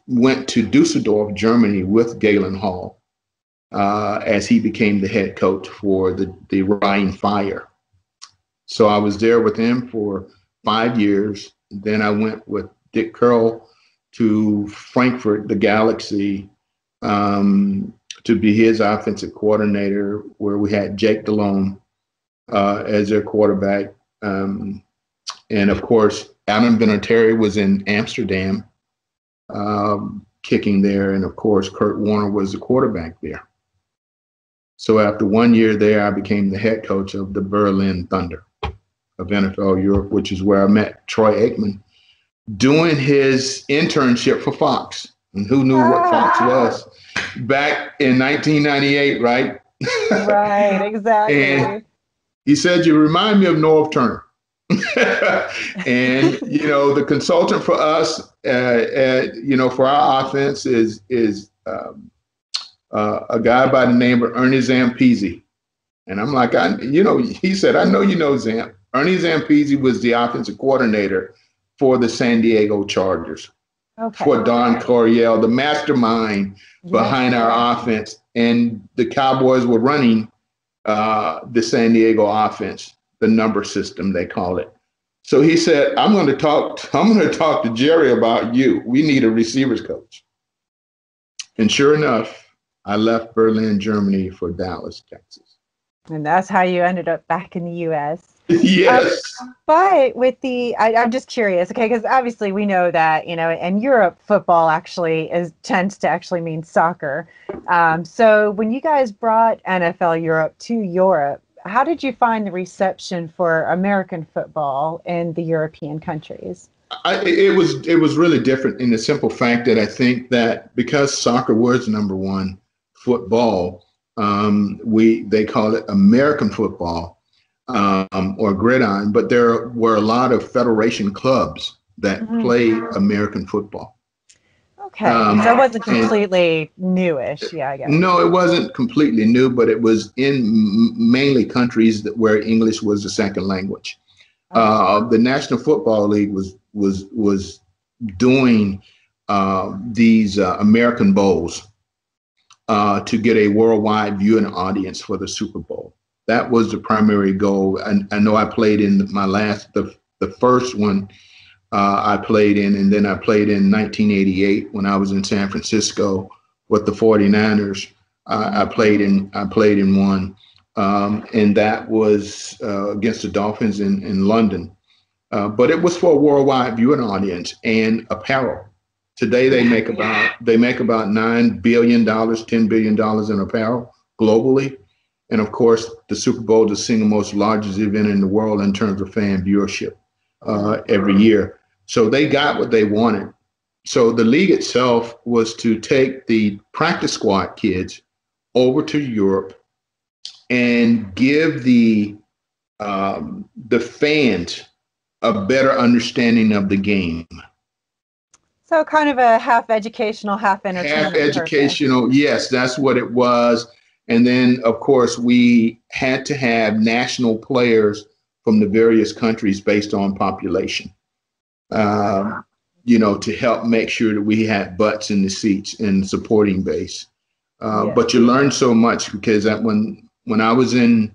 went to Dusseldorf, Germany with Galen Hall as he became the head coach for the Rhine Fire. So I was there with him for 5 years. Then I went with Dick Curl to Frankfurt, the Galaxy, to be his offensive coordinator, where we had Jake Delhomme as their quarterback. And of course, Adam Vinatieri was in Amsterdam kicking there. And of course, Kurt Warner was the quarterback there. So after 1 year there, I became the head coach of the Berlin Thunder of NFL Europe, which is where I met Troy Aikman doing his internship for Fox. And who knew what Fox was back in 1998, right? Right, exactly. And he said, you remind me of Norv Turner. And, the consultant for us, for our offense is a guy by the name of Ernie Zampese. And I'm like, he said, I know you know Zamp. Ernie Zampese was the offensive coordinator for the San Diego Chargers. Okay. For Don Coryell, the mastermind behind our offense. And the Cowboys were running the San Diego offense, the number system, they call it. So he said, I'm going to talk to Jerry about you. We need a receivers coach. And sure enough, I left Berlin, Germany for Dallas, Texas. And that's how you ended up back in the U.S. Yes. But with I'm just curious, okay, because obviously we know that, in Europe, football actually tends to actually mean soccer. So when you guys brought NFL Europe to Europe, how did you find the reception for American football in the European countries? It was really different in the simple fact that I think that because soccer was number one, football, they call it American football, or gridiron, but there were a lot of federation clubs that play American football. Okay, so it wasn't completely newish, yeah, I guess. No, it wasn't completely new, but it was in mainly countries where English was the second language. The National Football League was doing these American Bowls to get a worldwide viewing audience for the Super Bowl. That was the primary goal. I know I played in the first one I played in, and then I played in 1988 when I was in San Francisco with the 49ers. I played in one. And that was against the Dolphins in London. But it was for a worldwide viewing audience and apparel. Today they make about $9 billion, $10 billion in apparel globally. And of course, the Super Bowl is the single most largest event in the world in terms of fan viewership every year. So they got what they wanted. So the league itself was to take the practice squad kids over to Europe and give the fans a better understanding of the game. So kind of a half educational, half entertainment. Half educational, purpose. Yes, that's what it was. And then, of course, we had to have national players from the various countries based on population, to help make sure that we had butts in the seats and supporting base. But you learn so much because when I was in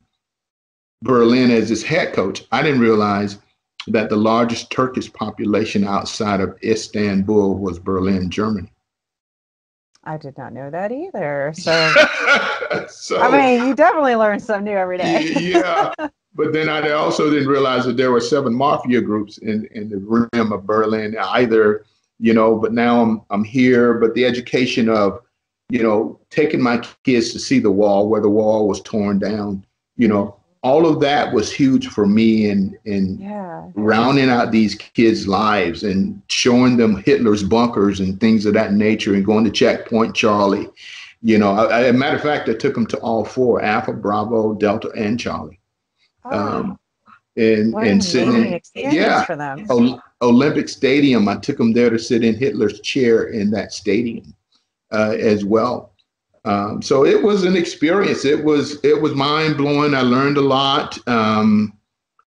Berlin as his head coach, I didn't realize that the largest Turkish population outside of Istanbul was Berlin, Germany. I did not know that either. So I mean, you definitely learn something new every day. Yeah. But then I also didn't realize that there were 7 mafia groups in the rim of Berlin either, but now I'm here. But the education of, taking my kids to see the wall where the wall was torn down, all of that was huge for me and rounding out these kids' lives and showing them Hitler's bunkers and things of that nature and going to Checkpoint Charlie. As a matter of fact, I took them to all 4, Alpha, Bravo, Delta, and Charlie. And sitting in, for them. Olympic Stadium, I took them there to sit in Hitler's chair in that stadium as well. So it was an experience. It was mind blowing. I learned a lot.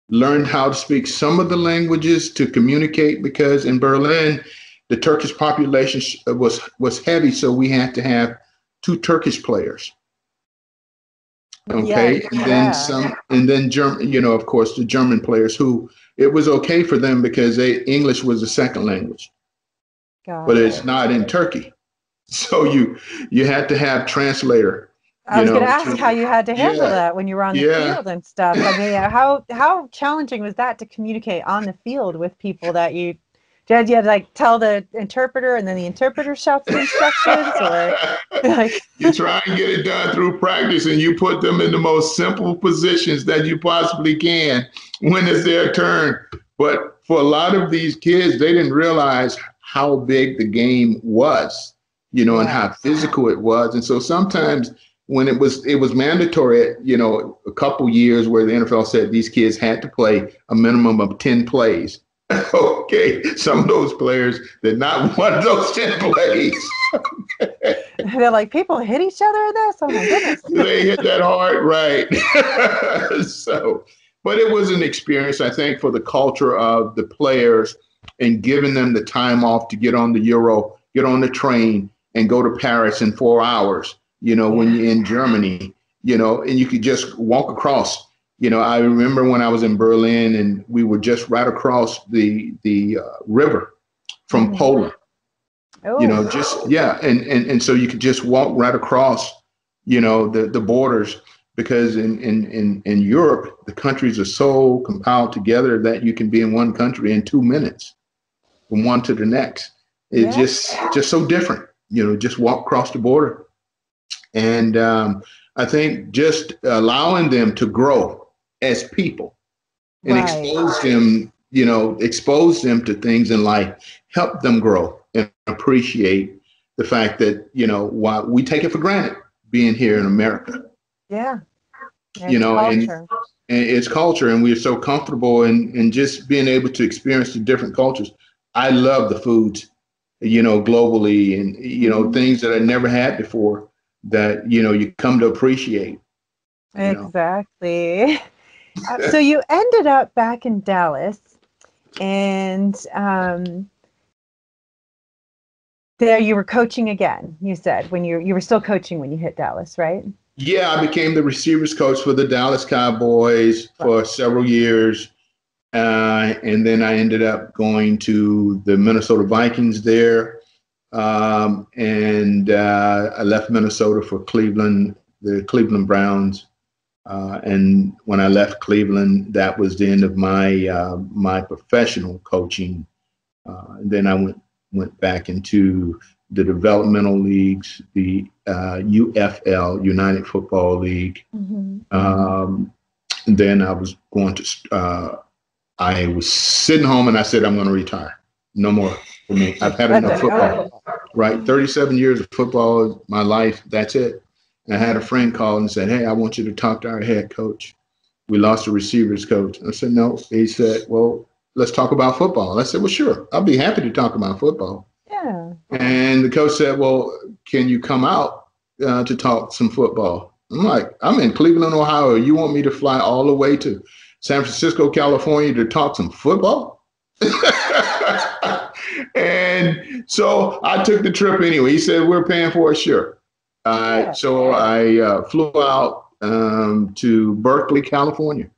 Learned how to speak some of the languages to communicate because in Berlin, the Turkish population was heavy, so we had to have 2 Turkish players. Okay, and then German. Of course, the German players who it was okay for them because English was a second language, but it's not in Turkey. So you had to have translator. I was going to ask how you had to handle that when you were on the field and stuff. I mean, how challenging was that to communicate on the field with people that you had to like tell the interpreter and then the interpreter shouts the instructions, or like you try and get it done through practice and you put them in the most simple positions that you possibly can when it's their turn. But for a lot of these kids, they didn't realize how big the game was. And how physical it was. And so sometimes when it was mandatory, a couple years where the NFL said these kids had to play a minimum of 10 plays. Okay, some of those players did not want those 10 plays. They're like, people hit each other in this? Oh my goodness. They hit that hard, right? But it was an experience, I think, for the culture of the players and giving them the time off to get on the Euro, get on the train, and go to Paris in 4 hours, when you're in Germany, and you could just walk across. I remember when I was in Berlin and we were just right across the river from Poland, and so you could just walk right across, the borders because in Europe, the countries are so compiled together that you can be in one country in 2 minutes from one to the next. It's just so different. Just walk across the border. And I think just allowing them to grow as people and expose them to things in life, help them grow and appreciate the fact that, why we take it for granted being here in America. Yeah. And it's culture, and we're so comfortable in just being able to experience the different cultures. I love the foods, globally, and, things that I never had before that, you come to appreciate. Exactly. So you ended up back in Dallas, and there you were coaching again, you said, when you were still coaching when you hit Dallas, right? Yeah, I became the receivers coach for the Dallas Cowboys for several years. And then I ended up going to the Minnesota Vikings there. And I left Minnesota for Cleveland, the Cleveland Browns. And when I left Cleveland, that was the end of my professional coaching. And then I went back into the developmental leagues, the UFL, United Football League. And then I was going to, I was sitting home and I said, I'm going to retire. No more for me. I've had enough football, right? 37 years of football, my life, that's it. And I had a friend call and said, hey, I want you to talk to our head coach. We lost a receivers coach. I said, no. He said, well, let's talk about football. I said, well, sure. I'll be happy to talk about football. Yeah. And the coach said, well, can you come out to talk some football? I'm like, I'm in Cleveland, Ohio. You want me to fly all the way to San Francisco, California to talk some football? And so I took the trip anyway. He said, we're paying for it, sure. So I flew out to Berkeley, California,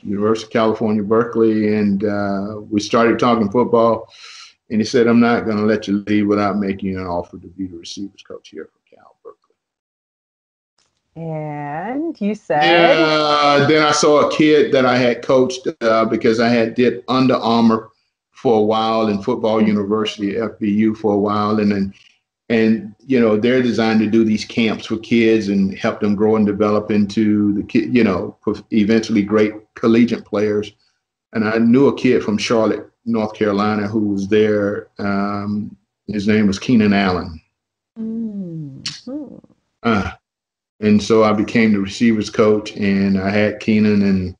University of California, Berkeley, and we started talking football. And he said, I'm not going to let you leave without making you an offer to be the receivers coach here for Cal Berkeley. And you said? Yeah, then I saw a kid that I had coached because I did Under Armour for a while and Football University, FBU, for a while. And they're designed to do these camps for kids and help them grow and develop into eventually great collegiate players. And I knew a kid from Charlotte, North Carolina, who was there. His name was Keenan Allen. And so I became the receivers coach, and I had Keenan, and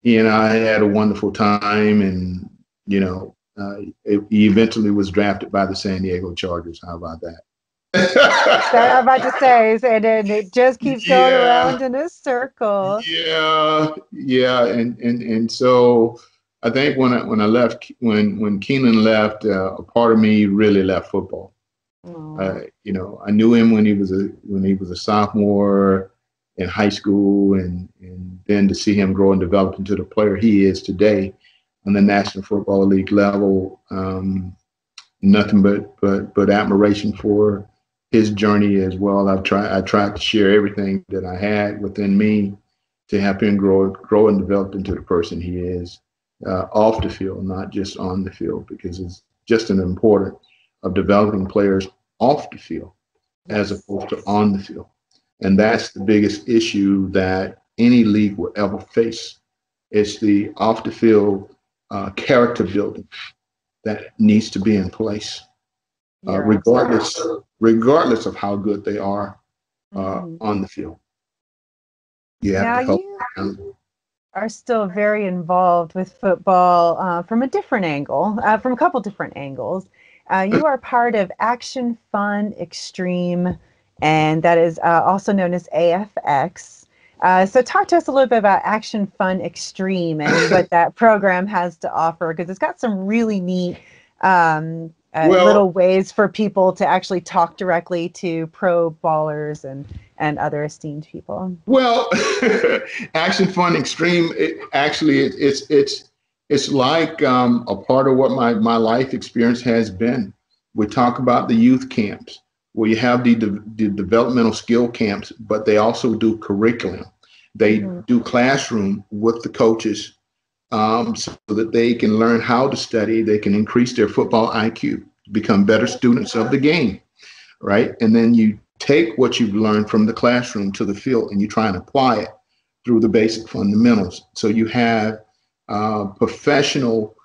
he and I had a wonderful time. And, he eventually was drafted by the San Diego Chargers. How about that? I'm about to say, and it just keeps going around in a circle. Yeah. And so I think when I left, when Keenan left, a part of me really left football. I knew him when he was a sophomore in high school, and then to see him grow and develop into the player he is today on the National Football League level, nothing but admiration for his journey as well. I tried to share everything that I had within me to help him grow and develop into the person he is off the field, not just on the field, because it's just as important of developing players off the field as opposed to on the field. And that's the biggest issue that any league will ever face. It's the off the field character building that needs to be in place, regardless of how good they are on the field. You have to help them. Are still very involved with football from a different angle, from a couple different angles. You are part of Action Fun Extreme, and that is also known as AFX. So talk to us a little bit about Action Fun Extreme and what that program has to offer, because it's got some really neat little ways for people to actually talk directly to pro ballers and other esteemed people. Well, Action Fun Extreme, it's like a part of what my life experience has been. We talk about the youth camps where you have the developmental skill camps, but they also do curriculum. They do classroom with the coaches so that they can learn how to study. They can increase their football IQ, become better students of the game, right? And then you take what you've learned from the classroom to the field and you try and apply it through the basic fundamentals. So you have professional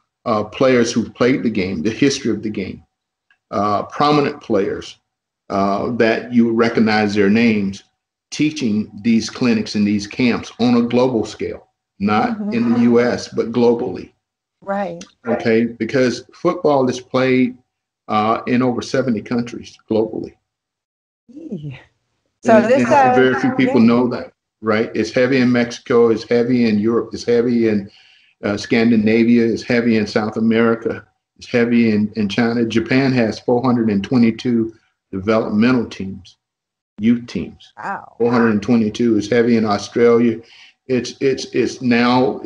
players who've played the game, the history of the game, prominent players that you recognize their names, teaching these clinics and these camps on a global scale, not in the US, but globally. Right. Okay, because football is played in over 70 countries globally. So and very few people know that, right? It's heavy in Mexico, it's heavy in Europe, it's heavy in Scandinavia, it's heavy in South America, it's heavy in China. Japan has 422 developmental teams, youth teams. Wow. 422 is heavy in Australia. It's now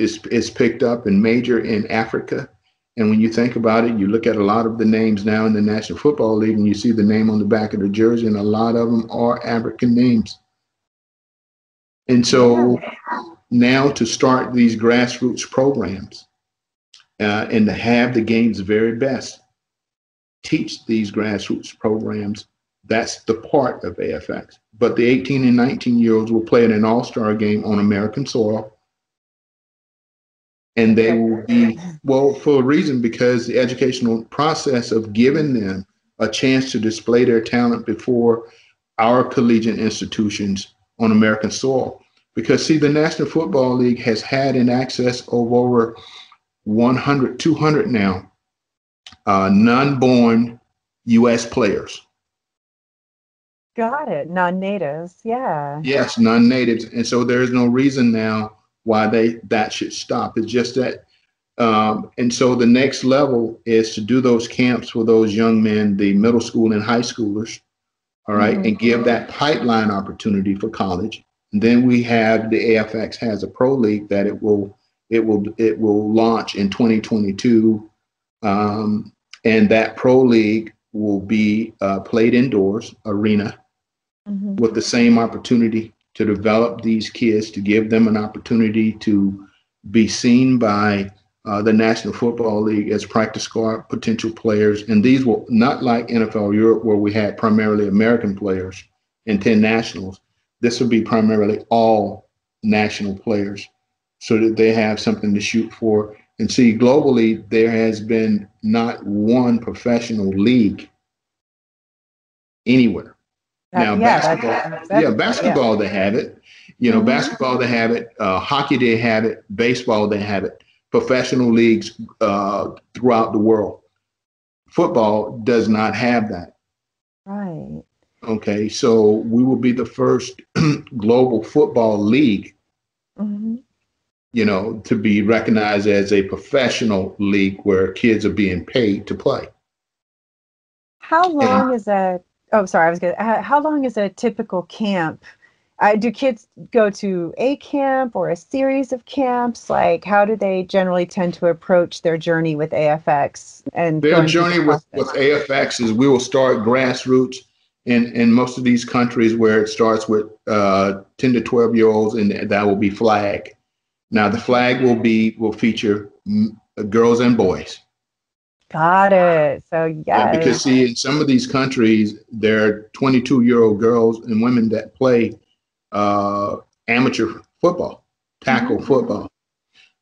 picked up and major in Africa. And when you think about it, you look at a lot of the names now in the National Football League and you see the name on the back of the jersey, and a lot of them are African names. And so now to start these grassroots programs and to have the game's very best teach these grassroots programs, that's the part of AFX. But the 18 and 19-year-olds will play in an all-star game on American soil. And they will be, well, for a reason, because the educational process of giving them a chance to display their talent before our collegiate institutions on American soil. Because, see, the National Football League has had in access of over 100, 200 now, non-born U.S. players. Got it. Non-natives. Yeah. Yes, non-natives. And so there's no reason now why that should stop. It's just that, and so the next level is to do those camps for those young men, the middle school and high schoolers, all right, and give that pipeline opportunity for college. And then we have the AFX has a pro league that it will launch in 2022, and that pro league will be played indoors, arena, with the same opportunity to develop these kids, to give them an opportunity to be seen by the National Football League as practice squad potential players. And these will not like NFL Europe, where we had primarily American players and 10 nationals. This will be primarily all national players so that they have something to shoot for. And see, globally, there has been not one professional league anywhere. Now, basketball, they have it. You know, basketball, they have it. Hockey, they have it. Baseball, they have it. Professional leagues throughout the world. Football does not have that. Right. Okay, so we will be the first global football league, you know, to be recognized as a professional league where kids are being paid to play. How long is that? Oh, sorry, how long is a typical camp? Do kids go to a camp or a series of camps? Like, how do they generally tend to approach their journey with AFX? And their journey with AFX is we will start grassroots in most of these countries where it starts with 10 to 12-year-olds, and that will be flag. Now, the flag will feature girls and boys. Got it. So, yeah. Because, see, in some of these countries, there are 22-year-old girls and women that play amateur football, tackle football.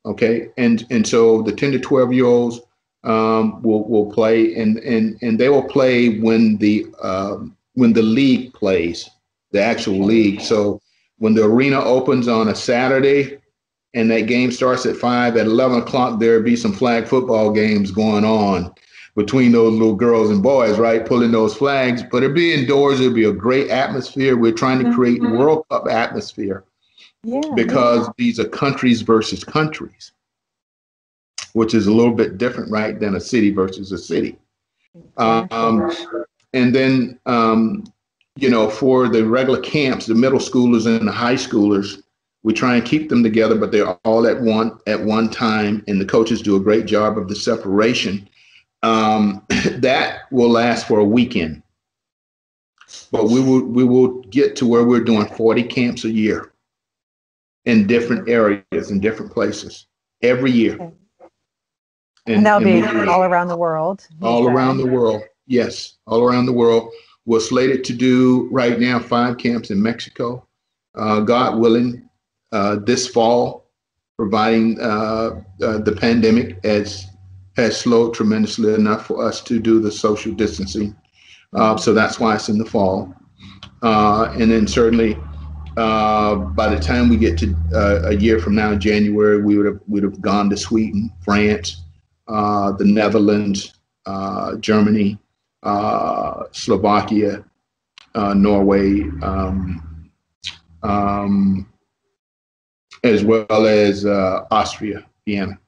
Okay. And so the 10 to 12-year-olds will play, and they will play when the league plays, the actual league. So when the arena opens on a Saturday and that game starts at 5, at 11 o'clock, there'll be some flag football games going on between those little girls and boys, right? Pulling those flags, but it'll be indoors. It'll be a great atmosphere. We're trying to create World Cup atmosphere because these are countries versus countries, which is a little bit different, right, than a city versus a city. And then, you know, for the regular camps, the middle schoolers and the high schoolers, we try and keep them together, but they're all at one time, and the coaches do a great job of the separation. That will last for a weekend, but we will get to where we're doing 40 camps a year in different areas, in different places, every year. Okay. And that'll be all around the world. All around the world, yes, all around the world. We're slated to do right now 5 camps in Mexico. God willing, this fall, providing the pandemic has slowed tremendously enough for us to do the social distancing. So that's why it's in the fall. And then certainly by the time we get to a year from now, January, we'd have gone to Sweden, France, the Netherlands, Germany, Slovakia, Norway, as well as Austria, Vienna.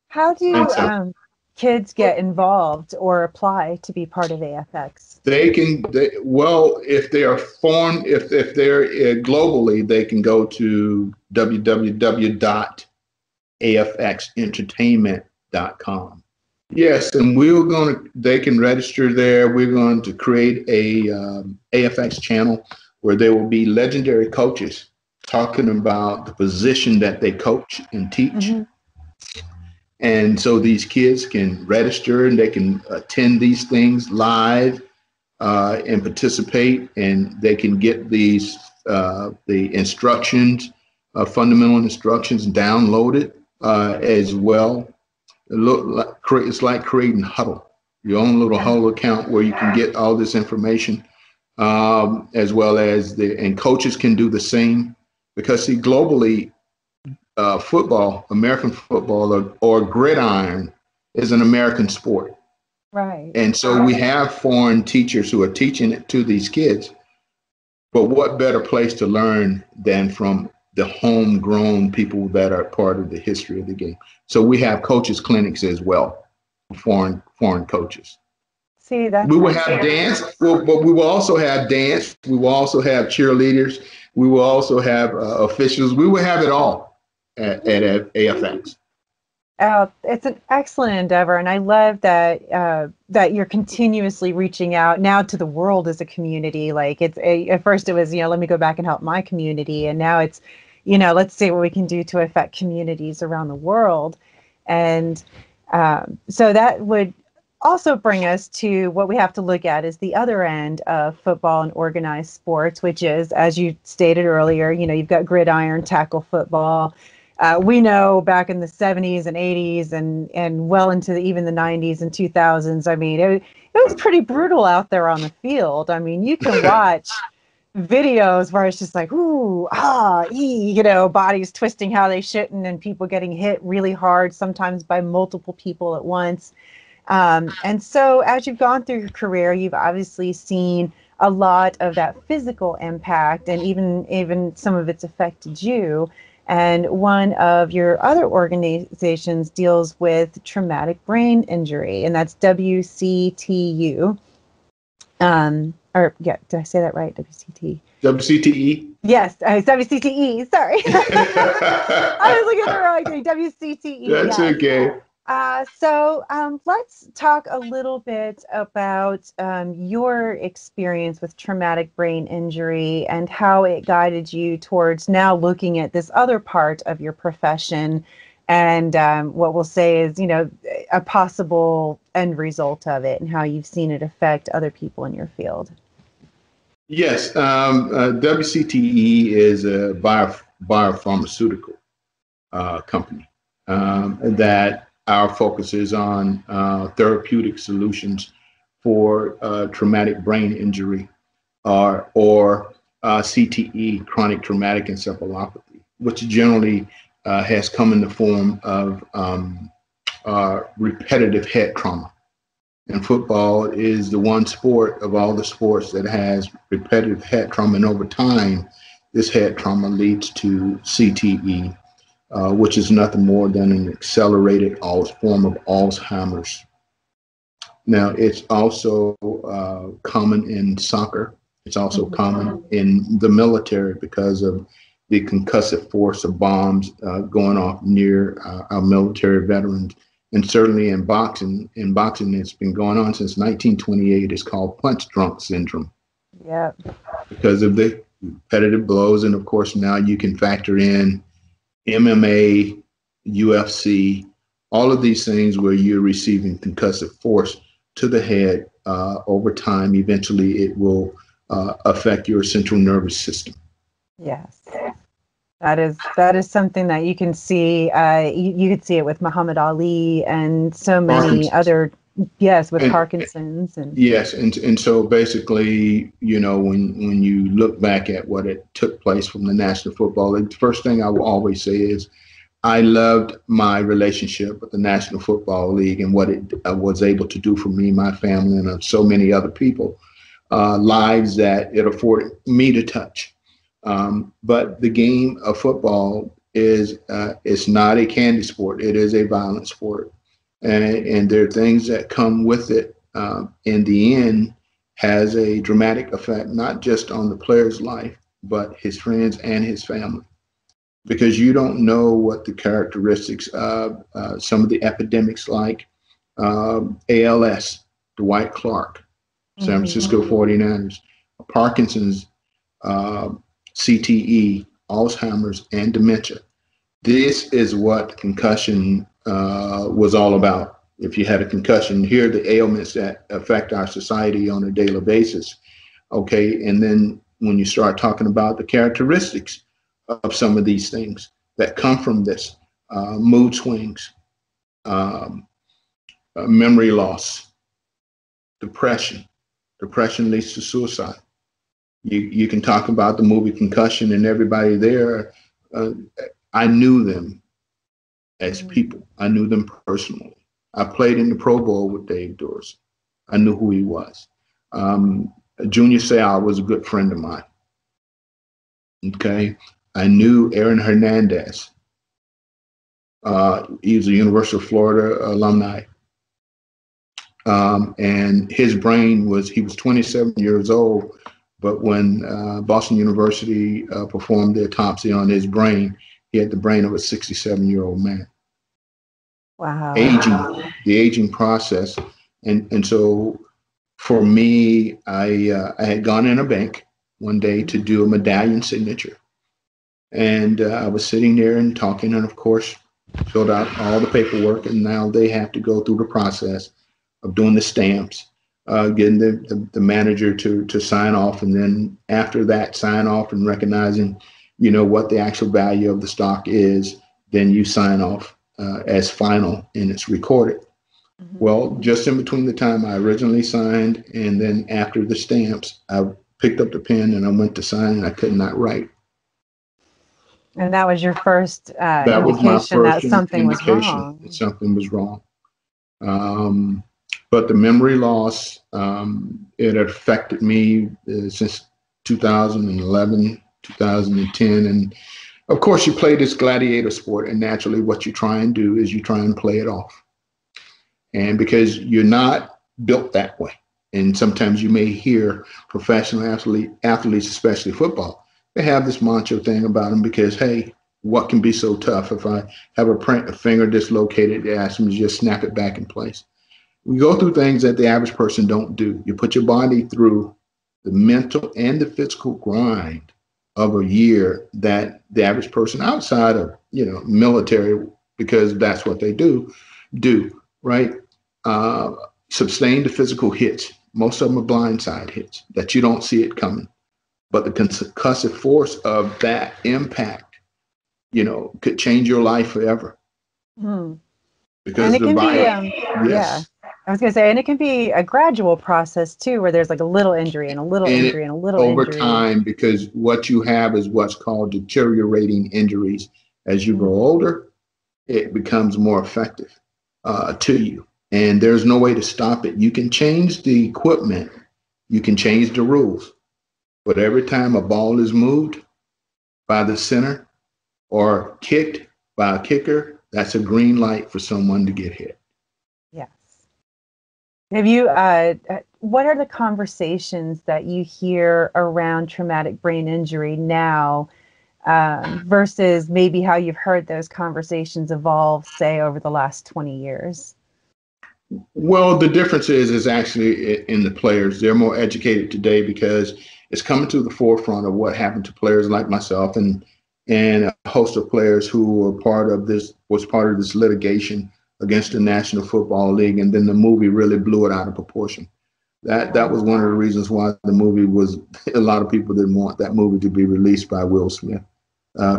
How do kids get involved or apply to be part of AFX? Well, if they are formed, if they're globally, they can go to www.afxentertainment.com. Yes, and they can register there. We're going to create a AFX channel where there will be legendary coaches talking about the position that they coach and teach. Mm-hmm. And so these kids can register and they can attend these things live and participate, and they can get these the instructions, fundamental instructions downloaded as well. It's like creating Huddle, your own little Huddle account where you can get all this information, as well as and coaches can do the same, because see, globally, football, American football or gridiron is an American sport. Right. And so we have foreign teachers who are teaching it to these kids. But what better place to learn than from the homegrown people that are part of the history of the game? So we have coaches clinics as well, foreign coaches. See, that's we will have dance, but we will also have dance. We will also have cheerleaders. We will also have officials. We will have it all at AFX. It's an excellent endeavor, and I love that that you're continuously reaching out now to the world as a community. Like at first it was, let me go back and help my community, and now it's, let's see what we can do to affect communities around the world. And so that would also bring us to what we have to look at is the other end of football and organized sports, which is, as you stated earlier, you've got gridiron, tackle football. We know back in the 70s and 80s and well into even the 90s and 2000s, I mean, it was pretty brutal out there on the field. I mean, you can watch videos where it's just like, ooh, bodies twisting how they shouldn't and people getting hit really hard, sometimes by multiple people at once. And so as you've gone through your career, you've obviously seen a lot of that physical impact, and even some of it's affected you. And one of your other organizations deals with traumatic brain injury, and that's WCTU. Did I say that right? WCTE. WCTE. Yes, it's WCTE. Sorry, I was looking at the wrong thing. WCTE. That's okay. So let's talk a little bit about your experience with traumatic brain injury and how it guided you towards now looking at this other part of your profession and what we'll say is, a possible end result of it and how you've seen it affect other people in your field. Yes, WCTE is a biopharmaceutical company that our focus is on therapeutic solutions for traumatic brain injury or CTE, chronic traumatic encephalopathy, which generally has come in the form of repetitive head trauma. And football is the one sport of all the sports that has repetitive head trauma. And over time, this head trauma leads to CTE, which is nothing more than an accelerated form of Alzheimer's. Now, it's also common in soccer. It's also common in the military because of the concussive force of bombs going off near our military veterans. And certainly in boxing, it's been going on since 1928. It's called punch drunk syndrome. Yeah. Because of the repetitive blows. And of course, now you can factor in MMA, UFC, all of these things where you're receiving concussive force to the head, over time, eventually it will affect your central nervous system. Yes. That is something that you can see. You could see it with Muhammad Ali and so many other, yes, with Parkinson's and yes, and so basically, when you look back at what it took place from the National Football League, the first thing I will always say is I loved my relationship with the National Football League and what it was able to do for me, my family, and so many other people, lives that it afforded me to touch. But the game of football is it's not a candy sport. It is a violent sport. And there are things that come with it. In the end, has a dramatic effect, not just on the player's life, but his friends and his family. Because you don't know what the characteristics of some of the epidemics like ALS, Dwight Clark, San Francisco 49ers, Parkinson's, CTE, Alzheimer's, and dementia. This is what concussion was all about. If you had a concussion, here are the ailments that affect our society on a daily basis. Okay, and then when you start talking about the characteristics of some of these things that come from this, mood swings, memory loss, depression. Depression leads to suicide. You can talk about the movie Concussion and everybody there. I knew them as people. I knew them personally. I played in the Pro Bowl with Dave Dorsey. I knew who he was. Junior Seau was a good friend of mine. Okay. I knew Aaron Hernandez. He was a University of Florida alumni. And his brain he was 27 years old. But when Boston University performed the autopsy on his brain, he had the brain of a 67-year-old man. Wow. The aging process. And so for me, I had gone in a bank one day to do a medallion signature. And I was sitting there and talking, and of course, filled out all the paperwork. And now they have to go through the process of doing the stamps, getting the manager to sign off, and then after that sign off and recognizing, what the actual value of the stock is, then you sign off as final and it's recorded. Well, just in between the time I originally signed and then after the stamps, I picked up the pen and I went to sign and I could not write. And that was your first that was my indication first that something was indication wrong. that something was wrong. But the memory loss, it affected me since 2011, 2010. And of course, you play this gladiator sport, and naturally what you try and do is you try and play it off. And because you're not built that way, and sometimes you may hear professional athletes, especially football, they have this macho thing about them because, hey, what can be so tough? If I have a finger dislocated, they ask them to just snap it back in place. We go through things that the average person don't do. You put your body through the mental and the physical grind of a year that the average person outside of, military, because that's what they do, right? Sustain the physical hits. Most of them are blindside hits that you don't see it coming. But the concussive force of that impact, could change your life forever. Because the body, yes. I was going to say, and it can be a gradual process too, where there's like a little injury and a little injury and a little over injury. time, because what you have is what's called deteriorating injuries. As you grow older, it becomes more effective to you. And there's no way to stop it. You can change the equipment. You can change the rules. But every time a ball is moved by the center or kicked by a kicker, that's a green light for someone to get hit. Yes. Have you, what are the conversations that you hear around traumatic brain injury now versus maybe how you've heard those conversations evolve, say, over the last 20 years? Well, the difference is actually in the players. They're more educated today because it's coming to the forefront of what happened to players like myself and a host of players who were part of this litigation against the National Football League, and then the movie really blew it out of proportion. That was one of the reasons why the movie was, a lot of people didn't want that movie to be released by Will Smith,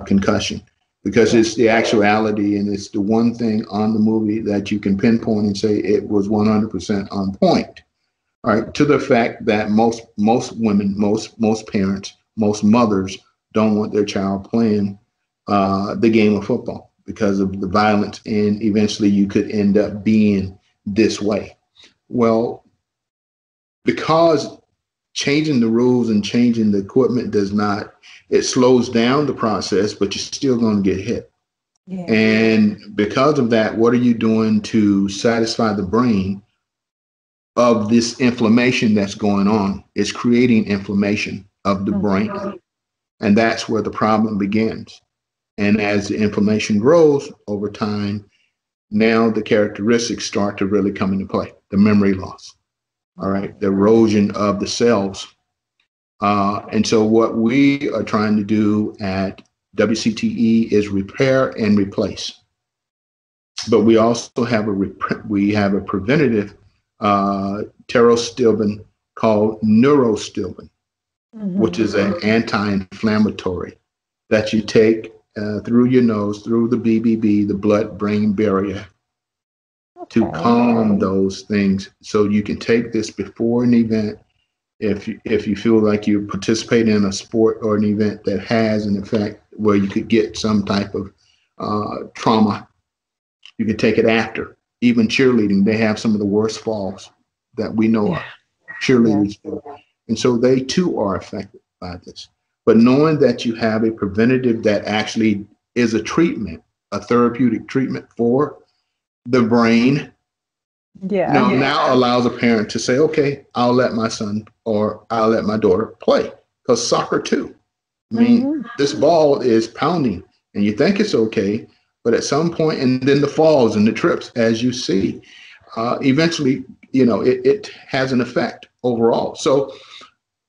Concussion, because it's the actuality, and it's the one thing on the movie that you can pinpoint and say it was 100% on point. All right, to the fact that most women, most parents, most mothers don't want their child playing the game of football because of the violence, and eventually you could end up being this way. Well, because changing the rules and changing the equipment it slows down the process, but you're still going to get hit. Yeah. And because of that, what are you doing to satisfy the brain of this inflammation that's going on? It's creating inflammation of the brain. And that's where the problem begins. And as the inflammation grows over time, now the characteristics start to really come into play. The memory loss, all right, the erosion of the cells. And so what we are trying to do at WCTE is repair and replace. But we also have a preventative pterostilbin called neurostilbin, which is an anti-inflammatory that you take through your nose, through the BBB, the blood-brain barrier, to calm those things. So you can take this before an event. If you feel like you're participating in a sport or an event that has an effect where you could get some type of trauma, you can take it after. Even cheerleading, they have some of the worst falls that we know of. Cheerleaders do. And so they too are affected by this. But knowing that you have a preventative that actually is a treatment, a therapeutic treatment for the brain, now allows a parent to say, okay, I'll let my son or I'll let my daughter play. Because soccer too. I mean, this ball is pounding and you think it's okay, but at some point, and then the falls and the trips, as you see, eventually, it has an effect overall. So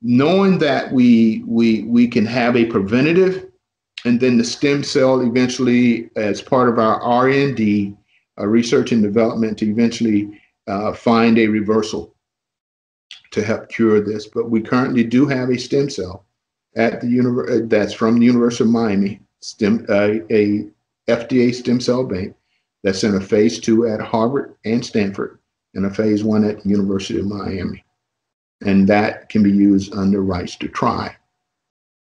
knowing that we can have a preventative, and then the stem cell eventually as part of our R&D, research and development, to eventually find a reversal to help cure this. But we currently do have a stem cell at the that's from the University of Miami, a FDA stem cell bank that's in a phase 2 at Harvard and Stanford, and a phase 1 at the University of Miami. And that can be used under rights to try.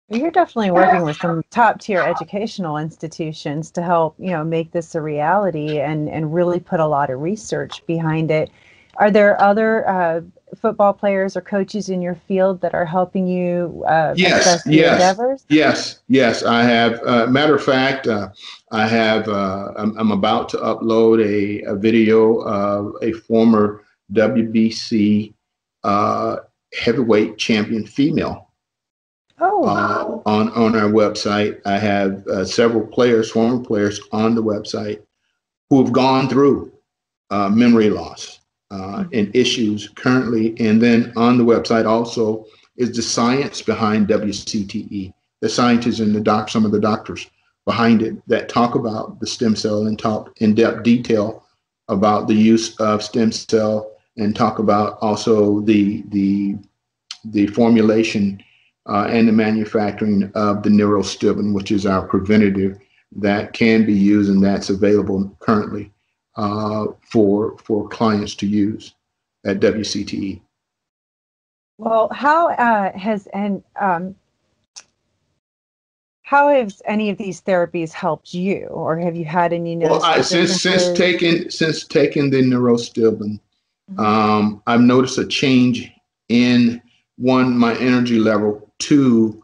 You're definitely working with some top tier educational institutions to help, make this a reality and really put a lot of research behind it. Are there other football players or coaches in your field that are helping you assess your endeavors? Yes. I have. Matter of fact, I have. I'm about to upload a video of a former WBC heavyweight champion female. On our website. I have several former players on the website who have gone through memory loss and issues currently. And then on the website also is the science behind WCTE, the scientists and some of the doctors behind it that talk about the stem cell and talk in depth detail about the use of stem cell, and talk about also the formulation and the manufacturing of the neurostilbin, which is our preventative that can be used and that's available currently for clients to use at WCTE. Well, how has any of these therapies helped you, or have you had any noticeable since taking the neurostilbin, I've noticed a change in my energy level, 2,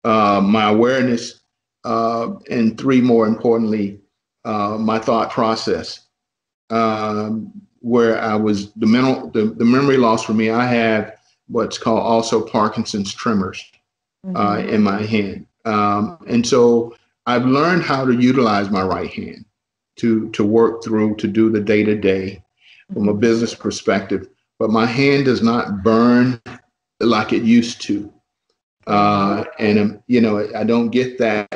my awareness, and 3, more importantly, my thought process. Where I was the memory loss for me, I have what's called also Parkinson's tremors in my hand, and so I've learned how to utilize my right hand to work through, to do the day-to-day from a business perspective. But my hand does not burn like it used to. And I don't get that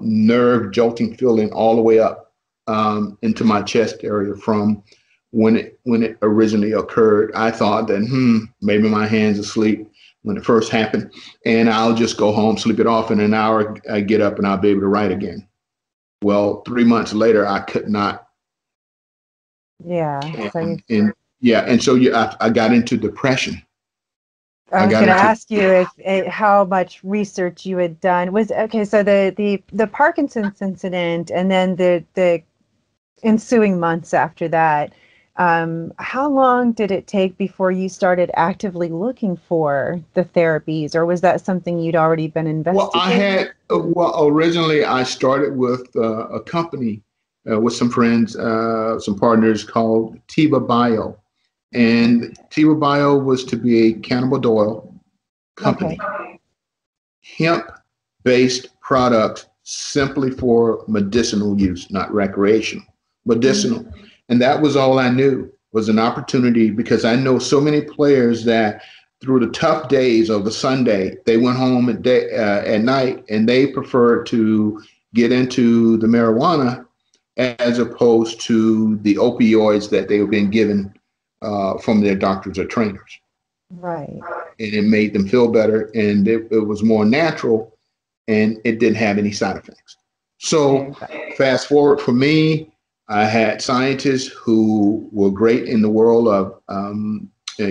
nerve jolting feeling all the way up into my chest area from when it originally occurred. I thought that maybe my hand's asleep when it first happened, and I'll just go home, sleep it off. In an hour, I get up and I'll be able to write again. Well, 3 months later, I could not. Yeah. And so I got into depression. I was going to ask you how much research you had done. So the Parkinson's incident, and then the ensuing months after that. How long did it take before you started actively looking for the therapies, or was that something you'd already been investigating? Originally I started with a company with some friends, some partners called Tiva Bio. And Tiva Bio was to be a cannabis oil company. Okay. Hemp-based products simply for medicinal use, not recreational, medicinal. Mm-hmm. And that was all I knew, was an opportunity, because I know so many players that through the tough days of a Sunday, they went home at night and they preferred to get into the marijuana as opposed to the opioids that they were being given from their doctors or trainers. Right. And it made them feel better, and it was more natural, and it didn't have any side effects. So fast forward for me, I had scientists who were great in the world of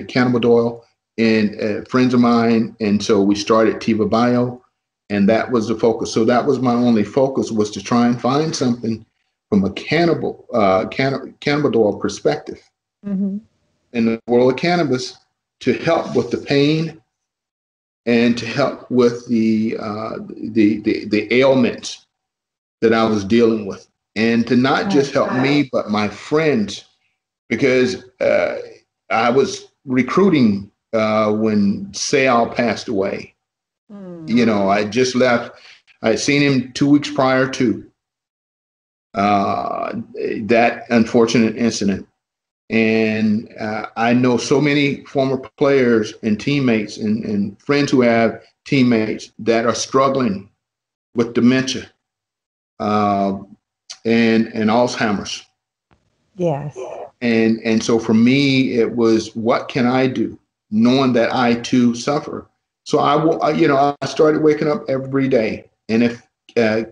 cannabis oil, and friends of mine. And so we started Tiva Bio, and that was the focus. So that was my only focus, was to try and find something from a cannabis oil perspective. Mm-hmm. In the world of cannabis, to help with the pain and to help with the ailments that I was dealing with, and to not just help me but my friends, because I was recruiting when Sal passed away. I just left. I had seen him 2 weeks prior to that unfortunate incident. And I know so many former players and teammates and friends who have teammates that are struggling with dementia and Alzheimer's. Yes. And so for me, it was, what can I do, knowing that I too suffer? So I started waking up every day. And if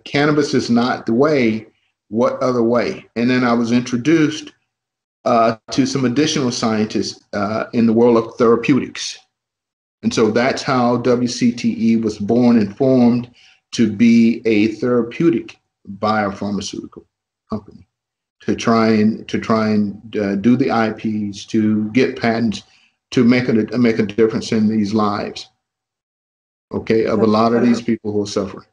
cannabis is not the way, what other way? And then I was introduced to some additional scientists in the world of therapeutics. And so that's how WCTE was born and formed, to be a therapeutic biopharmaceutical company, to try and do the IPs, to get patents, to make a difference in these lives, of a lot of these people who are suffering.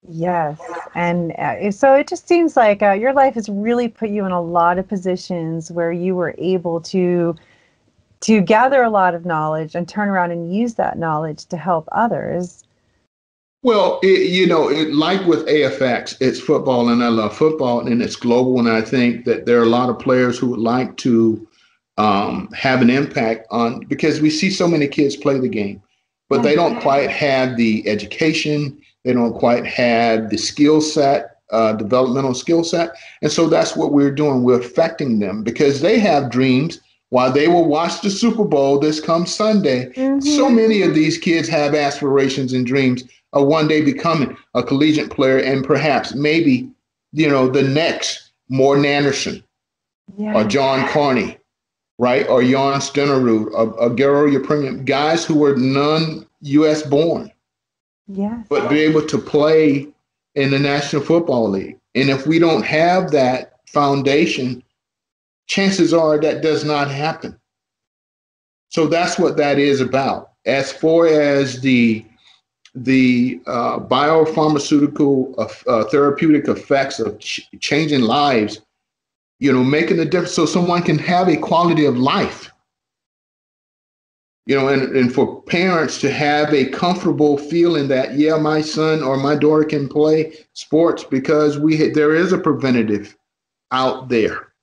Yes. And so it just seems like your life has really put you in a lot of positions where you were able to gather a lot of knowledge and turn around and use that knowledge to help others. Well, like with AFX, it's football, and I love football, and it's global. And I think that there are a lot of players who would like to have an impact on, because we see so many kids play the game, but they don't quite have the education. They don't quite have the skill set, developmental skill set. And so that's what we're doing. We're affecting them, because they have dreams. While they will watch the Super Bowl this come Sunday, so many of these kids have aspirations and dreams of one day becoming a collegiate player, and perhaps maybe, the next Morton Anderson or John Carney, right? Or Jan Stenerud or Garo Yepremian, guys who were non-U.S. born. Yes. But be able to play in the National Football League. And if we don't have that foundation, chances are that does not happen. So that's what that is about. As far as the biopharmaceutical therapeutic effects of changing lives, making a difference so someone can have a quality of life. And for parents to have a comfortable feeling that, my son or my daughter can play sports, because there is a preventative out there.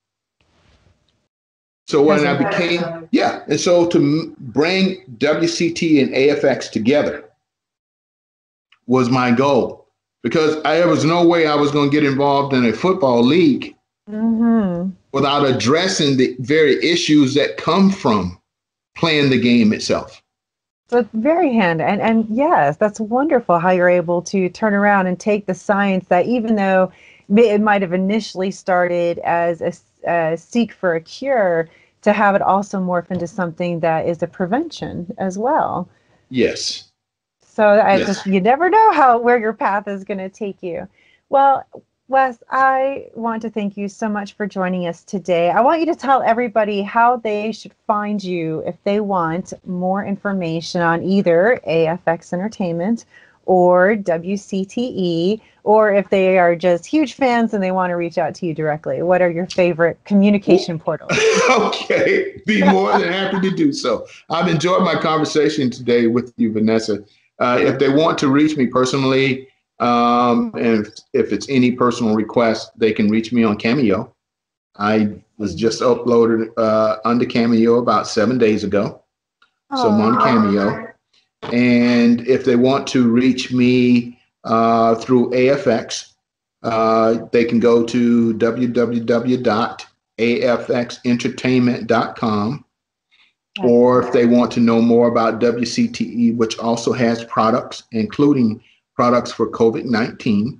So when I became, and so to bring WCT and AFX together was my goal, because there was no way I was going to get involved in a football league without addressing the very issues that come from playing the game itself. So it's very handy. And yes, that's wonderful how you're able to turn around and take the science that, even though it might have initially started as a seek for a cure, to have it also morph into something that is a prevention as well. Yes. So I Yes. just, you never know where your path is going to take you. Well, Wes, I want to thank you so much for joining us today. I want you to tell everybody how they should find you if they want more information on either AFX Entertainment or WCTE, or if they are just huge fans and they want to reach out to you directly. What are your favorite communication portals? Okay, be more than happy to do so. I've enjoyed my conversation today with you, Vanessa. If they want to reach me personally, and if it's any personal request, they can reach me on Cameo. I was just uploaded under Cameo about 7 days ago. So I'm on Cameo. And if they want to reach me through AFX, they can go to www.afxentertainment.com. Or if they want to know more about WCTE, which also has products, including products for COVID-19,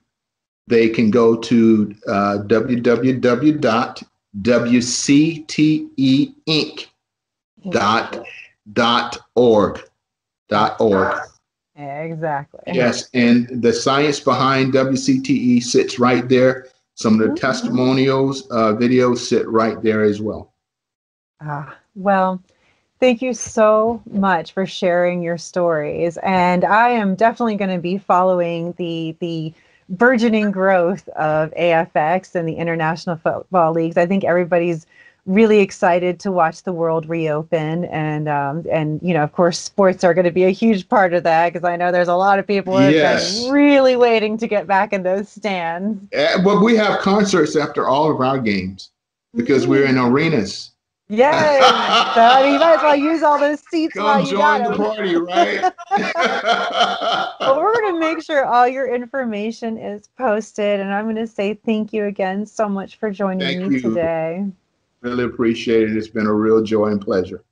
they can go to www.wcteinc.org. Exactly. Yes, and the science behind WCTE sits right there. Some of the testimonials, videos sit right there as well. Well, thank you so much for sharing your stories. And I am definitely going to be following the burgeoning growth of AFX and the International Football Leagues. I think everybody's really excited to watch the world reopen, and of course, sports are going to be a huge part of that, because I know there's a lot of people who have been really waiting to get back in those stands. But we have concerts after all of our games because we're in arenas. Yes, so you might as well use all those seats while you got them. Come join the party, right? Well, we're going to make sure all your information is posted, and I'm going to say thank you again so much for joining me today. Really appreciate it. It's been a real joy and pleasure.